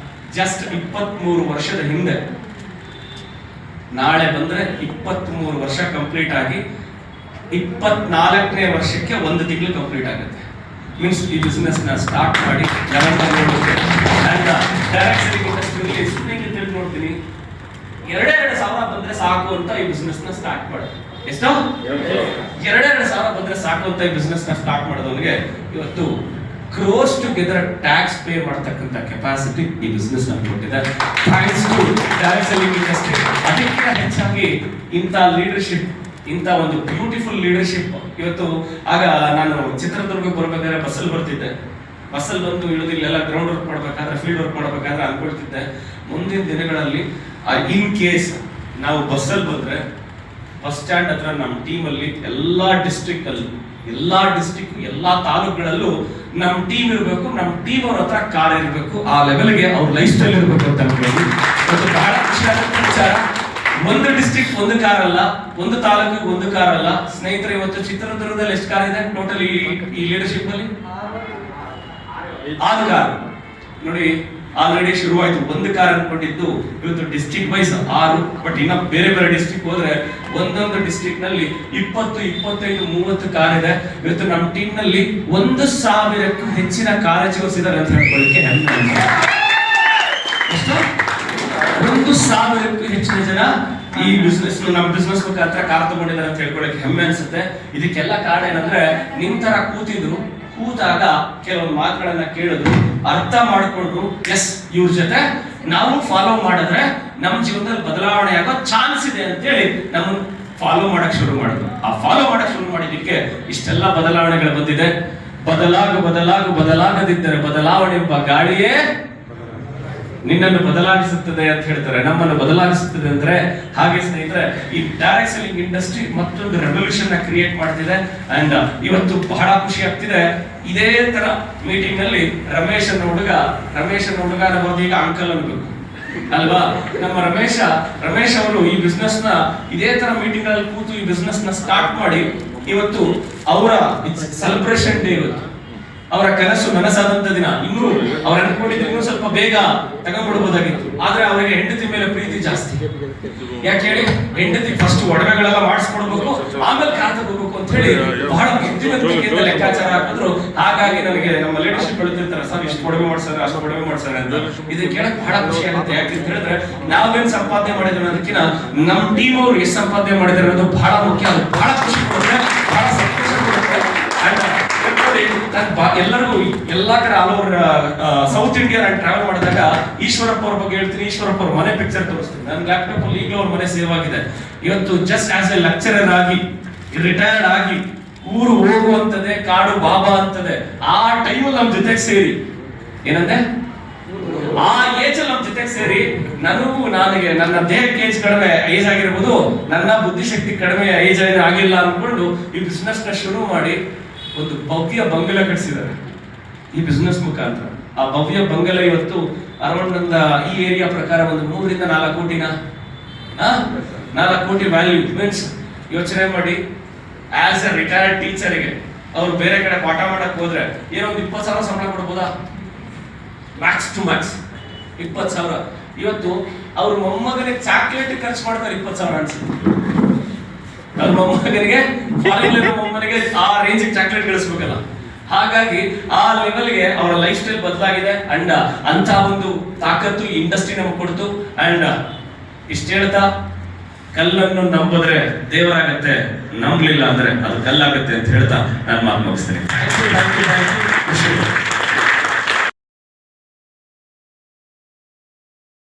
ಜಸ್ಟ್ 23 ವರ್ಷದ ಹಿಂದೆ, ನಾಳೆ ಬಂದ್ರೆ 23 ವರ್ಷ ಕಂಪ್ಲೀಟ್ ಆಗಿ 24ನೇ ವರ್ಷಕ್ಕೆ 1 ತಿಂಗಳು ಕಂಪ್ಲೀಟ್ ಆಗುತ್ತೆ. ಮೀನ್ಸ್ ಈ ಬಿಸ್ನೆಸ್ ನ ಸ್ಟಾರ್ಟ್ ಮಾಡಿ ಡೈರೆಕ್ಟ್ ಸೆಲ್ಲಿಂಗ್ ಇಂಡಸ್ಟ್ರಿಯಲ್ಲಿ ತಿಳಿದು ನೋಡ್ತೀನಿ 2,000 ಬಂದ್ರೆ ಸಾಕು ಅಂತ ಈ ಬಿಸ್ನೆಸ್ ನ ಸ್ಟಾರ್ಟ್ ಮಾಡಿ. ಎಷ್ಟು? 2,000 ಬಂದ್ರೆ ಸಾಕು ಅಂತ ಈ ಬಿಸ್ನೆಸ್ ನ ಸ್ಟಾರ್ಟ್ ಮಾಡೋದವನಿಗೆ ಇವತ್ತು ಕ್ರೋಸ್ ಟುಗೆದರ್ ಟ್ಯಾಕ್ಸ್ ಪೇ ಮಾಡತಕ್ಕಂತ ಕೆಪಾಸಿಟಿ ಈ ಬಿಸ್ನೆಸ್ ನಲ್ಲಿ ಕೊಟ್ಟಿದೆ. Thanks to direct selling industry. ಅದಕ್ಕಿಂತ ಹೆಚ್ಚಾಗಿ ಇಂಥ ಲೀಡರ್ಶಿಪ್, ಇಂಥ ಒಂದು ಬ್ಯೂಟಿಫುಲ್ ಲೀಡರ್ಶಿಪ್. ಇವತ್ತು ಆಗ ನಾನು ಚಿತ್ರದುರ್ಗಕ್ಕೆ ಬರ್ಬೇಕಾದ್ರೆ ಬಸ್ಸಲ್ಲಿ ಬರ್ತಿದ್ದೆ. ಬಸ್ಸಲ್ಲಿ ಬಂದು ಇಳಿದಿಲ್ಲೆಲ್ಲ ಗ್ರೌಂಡ್ ವರ್ಕ್ ಮಾಡ್ಬೇಕಾದ್ರೆ, ಫೀಲ್ಡ್ ವರ್ಕ್ ಮಾಡ್ಬೇಕಾದ್ರೆ ಅನ್ಕೊಳ್ತಿದ್ದೆ, ಮುಂದಿನ ದಿನಗಳಲ್ಲಿ ಇನ್ ಕೇಸ್ ನಾವು ಬಸ್ಸಲ್ಲಿ ಬಂದ್ರೆ ಬಸ್ ಸ್ಟ್ಯಾಂಡ್ ಹತ್ರ ನಮ್ಮ ಟೀಮಲ್ಲಿ ಎಲ್ಲಾ ಡಿಸ್ಟ್ರಿಕ್ಟ್ ಎಲ್ಲಾ ತಾಲೂಕುಗಳಲ್ಲೂ ನಮ್ಮ ಟೀಮ್ ಇರಬೇಕು, ನಮ್ಮ ಟೀಮ್ ಅವ್ರ ಹತ್ರ ಕಾರ್ ಇರಬೇಕು. ಆ ಲೆವೆಲ್ಗೆ ಅವ್ರ ಲೈಫ್ ಸ್ಟೈಲ್ ಇರಬೇಕು ಅಂತ ಅನ್ಕೊಂಡು ಇವತ್ತು ಬಹಳ ಖುಷಿ ಆಗುತ್ತೆ ವಿಚಾರ. ಒಂದು ಡಿಸ್ಟ್ರಿಕ್ಟ್ ಒಂದು ಕಾರ್ ಅಲ್ಲ, ಒಂದು ತಾಲೂಕಿಗೆ ಒಂದು ಕಾರ್ ಅಲ್ಲ. ಸ್ನೇಹಿತರೆ, ಇವತ್ತು ಚಿತ್ರದುರ್ಗದಲ್ಲಿ ಎಷ್ಟು ಕಾರ್ ಇದೆ ಟೋಟಲ್ ಈ ಲೀಡರ್ಶಿಪ್ ನಲ್ಲಿ? 6 ಕಾರ್. ನೋಡಿ, ಆಲ್ರೆಡಿ ಶುರುವಾಯ್ತು. 1 ಕಾರ್ ಅನ್ಕೊಂಡಿದ್ದು ಇವತ್ತು ಡಿಸ್ಟ್ರಿಕ್ಟ್ ವೈಸ್ 6. ಬಟ್ ಇನ್ನ ಬೇರೆ ಬೇರೆ ಡಿಸ್ಟ್ರಿಕ್ಟ್ ಹೋದ್ರೆ ಒಂದೊಂದು ಡಿಸ್ಟ್ರಿಕ್ಟ್ ನಲ್ಲಿ 20, 25, 30 ಕಾರ್ ಇದೆ. ಇವತ್ತು ನಮ್ಮ ಟೀಮ್ ನಲ್ಲಿ 1,000ಕ್ಕೂ ಹೆಚ್ಚಿನ ಕಾಲೇಜುಗಳು ಇದ್ದಾರೆ ಅಂತ ಹೇಳ್ಕೊಳ್ಳಿಕ್ಕೆ ಹೆಮ್ಮೆ. ಎಷ್ಟು? 1,000ಕ್ಕೂ ಹೆಚ್ಚಿನ ಜನ ಈ ಬಿಸ್ನೆಸ್ ನಮ್ಮ ಬಿಸ್ನೆಸ್ ಮುಖಾಂತರ ಕಾರ್ ತಗೊಂಡಿದ್ದಾರೆ ಅಂತ ಹೇಳ್ಕೊಳ್ಳಿಕ್ಕೆ ಹೆಮ್ಮೆ ಅನ್ಸುತ್ತೆ. ಇದಕ್ಕೆಲ್ಲ ಕಾರಣ ಏನಂದ್ರೆ, ನಿಮ್ ತರ ಕೂತಾಗ ಕೆಲವೊಂದು ಮಾತುಗಳನ್ನ ಕೇಳಿದ್ರು, ಅರ್ಥ ಮಾಡಿಕೊಂಡ್ರು, ಎಸ್ ಇವ್ರ ಜೊತೆ ನಾವು ಫಾಲೋ ಮಾಡಿದ್ರೆ ನಮ್ಮ ಜೀವನದಲ್ಲಿ ಬದಲಾವಣೆ ಆಗೋ ಚಾನ್ಸ್ ಇದೆ ಅಂತೇಳಿ ನಮ್ಮನ್ನು ಫಾಲೋ ಮಾಡಕ್ ಶುರು ಮಾಡಿದ್ರು. ಆ ಫಾಲೋ ಮಾಡಕ್ ಶುರು ಮಾಡಿದ್ದಕ್ಕೆ ಇಷ್ಟೆಲ್ಲ ಬದಲಾವಣೆಗಳು ಬಂದಿದೆ. ಬದಲಾಗದಿದ್ದರೆ ಬದಲಾವಣೆ ಎಂಬ ಗಾಳಿಯೇ ನಿನ್ನನ್ನು ಬದಲಾಯಿಸುತ್ತದೆ ಅಂತ ಹೇಳ್ತಾರೆ. ನಮ್ಮನ್ನು ಬದಲಾಯಿಸುತ್ತದೆ ಅಂದ್ರೆ ಹಾಗೆ ಸ್ನೇಹಿತರೆ, ಈ ಡೈರೆಕ್ಟ್ ಸೆಲ್ಲಿಂಗ್ ಇಂಡಸ್ಟ್ರಿ ಮತ್ತೊಂದು ರೆವಲ್ಯೂಷನ್ ನ ಕ್ರಿಯೇಟ್ ಮಾಡ್ತಿದೆ. ಅಂಡ್ ಇವತ್ತು ಬಹಳ ಖುಷಿ ಆಗ್ತಿದೆ. ಇದೇ ತರ ಮೀಟಿಂಗ್ ನಲ್ಲಿ ರಮೇಶ್ ಅನ್ನೋ ಹುಡುಗ ಅನ್ನೋದು ಈಗ ಅಂಕಲ್ ಅನ್ಬೇಕು ಅಲ್ವಾ? ನಮ್ಮ ರಮೇಶ್ ಅವರು ಈ ಬಿಸ್ನೆಸ್ ನ ಇದೇ ತರ ಮೀಟಿಂಗ್ ನಲ್ಲಿ ಕೂತು ಈ ಬಿಸ್ನೆಸ್ ನ ಸ್ಟಾರ್ಟ್ ಮಾಡಿ ಇವತ್ತು ಅವರ ಸೆಲೆಬ್ರೇಷನ್ ಡೇ. ಇವತ್ತು ಅವರ ಕನಸು ನನಸಾದಂತ ದಿನ. ಇನ್ನೂ ಅವ್ರು ಅನ್ಕೊಂಡಿದ್ರೆ ಇನ್ನೂ ಸ್ವಲ್ಪ ಬೇಗ ತಗೊಂಡ್ಬಿಡ್ಬೋದಾಗಿತ್ತು. ಆದ್ರೆ ಅವರಿಗೆ ಹೆಂಡತಿ ಮೇಲೆ ಪ್ರೀತಿ ಜಾಸ್ತಿ. ಯಾಕೆ ಹೇಳಿ? ಹೆಂಡತಿ ಫಸ್ಟ್ ಒಡವೆಗಳೆಲ್ಲ ಮಾಡಿಸ್ಕೊಡ್ಬೇಕು, ಆಮೇಲೆ ಕಾರ್ ತಗೋಬೇಕು ಅಂತ ಹೇಳಿ ಬಹಳ ಬುದ್ಧಿವಂತಿಕೆಯಿಂದ ಲೆಕ್ಕಾಚಾರ ಹಾಕಿದ್ರು. ಹಾಗಾಗಿ ನನಗೆ ನಮ್ಮ ಲೀಡರ್ಶಿಪ್ ಹೇಳ್ತಿರ್ತಾರೆ, ಸರ್ ಇಷ್ಟು ಕೊಡುಗೆ ಮಾಡ್ತಾರೆ, ಅಷ್ಟು ಕೊಡುಗೆ ಮಾಡ್ತಾರೆ ಅಂತ. ಇದು ಕೇಳಕ್ ಬಹಳ ಖುಷಿ ಆಗುತ್ತೆ. ಯಾಕಂತ ಹೇಳಿದ್ರೆ ನಾವೇನ್ ಸಂಪಾದನೆ ಮಾಡಿದ್ರೆ ಅನ್ನೋದಕ್ಕಿಂತ ನಮ್ಮ ಟೀಮ್ ಅವ್ರು ಎಷ್ಟು ಸಂಪಾದನೆ ಮಾಡಿದ್ರೆ ಅನ್ನೋದು ಬಹಳ ಮುಖ್ಯ. ಅದು ಬಹಳ ಖುಷಿ ಕೊಡುತ್ತೆ, ಬಹಳ ಸಂತೋಷ ಕೊಡುತ್ತೆ. ಎಲ್ಲರಿಗೂ ಎಲ್ಲಾ ಕಡೆ ಆಲ್ ಓವರ್ ಸೌತ್ ಇಂಡಿಯಾ ನಾನು ಟ್ರಾವೆಲ್ ಮಾಡಿದಾಗ ಈಶ್ವರಪ್ಪ ಅವ್ರ ಬಗ್ಗೆ ಹೇಳ್ತೀನಿ. ಈಶ್ವರಪ್ಪ ಅವ್ರ ಮನೆ ಪಿಕ್ಚರ್ ತೋರಿಸ್ತೀನಿ. ನನ್ನ ಲ್ಯಾಪ್ಟಾಪ್ ಅಲ್ಲಿ ಈಗಲೂ ಅವ್ರ ಮನೆ ಸೇವ್ ಆಗಿದೆ. ಇವತ್ತು ಜಸ್ಟ್ ಆಸ್ ಎ ಲೆಕ್ಚರರ್ ಆಗಿ ರಿಟೈರ್ಡ್ ಆಗಿ ಊರು ಹೋಗುವಂತದೆ, ಕಾಡು ಬಾಬಾ ಅಂತದೆ. ಆ ಟೈಮಲ್ಲಿ ನಮ್ ಜೊತೆಗೆ ಸೇರಿ ಏನಂದ್ರೆ ಆ ಏಜ್ ಅಲ್ಲಿ ನಮ್ ಜೊತೆಗೆ ಸೇರಿ ನನಗೆ ನನ್ನ ದೇಹಕ್ಕೆ ಏಜ್ ಕಡಿಮೆ ಏಜ್ ಆಗಿರ್ಬೋದು, ನನ್ನ ಬುದ್ಧಿಶಕ್ತಿ ಕಡಿಮೆ ಏಜ್ ಆಗಿಲ್ಲ ಅನ್ಕೊಂಡು ಈ ಬಿಸ್ನೆಸ್ ನ ಶುರು ಮಾಡಿ ಒಂದು ಭವ್ಯ ಬಂಗಲ ಕಟ್ಟಿಸಿದ್ದಾರೆ ಈ ಬಿಸ್ನೆಸ್ ಮುಖಾಂತರ. ಆ ಭವ್ಯ ಬಂಗಲ ಇವತ್ತು ಅರೌಂಡ್ ಈ ಏರಿಯಾ ಪ್ರಕಾರ ಒಂದು 3 ರಿಂದ 4 ಕೋಟಿನ 4 ಕೋಟಿ ವ್ಯಾಲ್ಯೂ. ಮೀನ್ಸ್ ಯೋಚನೆ ಮಾಡಿ, ಆಸ್ ಎ ರಿಟೈರ್ಡ್ ಟೀಚರ್ಗೆ ಅವ್ರು ಬೇರೆ ಕಡೆ ಪಾಠ ಮಾಡಕ್ ಹೋದ್ರೆ ಏನೋ ಒಂದು 20,000 ಸಂಬಳ ಕೊಡ್ಬೋದಾ? Max to max 20,000. ಇವತ್ತು ಅವ್ರ ಮೊಮ್ಮಗನಿಗೆ ಚಾಕ್ಲೇಟ್ ಖರ್ಚು ಮಾಡ್ತಾರೆ 20,000 ಅನ್ಸುತ್ತೆ. ಅವ್ರ ಮೊಮ್ಮಗನಿಗೆ ಮೊಮ್ಮನಿಗೆ ಆ ರೇಂಜ್ ಚಾಕ್ಲೇಟ್ ಗಳಿಸ್ಬೇಕಲ್ಲ. ಹಾಗಾಗಿ ಆ ಲೆವೆಲ್ಗೆ ಅವರ ಲೈಫ್ ಸ್ಟೈಲ್ ಬದಲಾಗಿದೆ. ಅಂಡ್ ಅಂತ ಒಂದು ತಾಕತ್ತು ಈ ಇಂಡಸ್ಟ್ರಿ ನಮ್ಗೆ ಕೊಡ್ತು. ಅಂಡ್ ಇಷ್ಟ ಹೇಳ್ತಾ, ಕಲ್ಲನ್ನು ನಂಬಿದ್ರೆ ದೇವರಾಗತ್ತೆ, ನಂಬಲಿಲ್ಲ ಅಂದ್ರೆ ಅದು ಕಲ್ಲಾಗತ್ತೆ ಅಂತ ಹೇಳ್ತಾ ನಾನು ಮಾತು ಮುಗಿಸ್ತೇನೆ.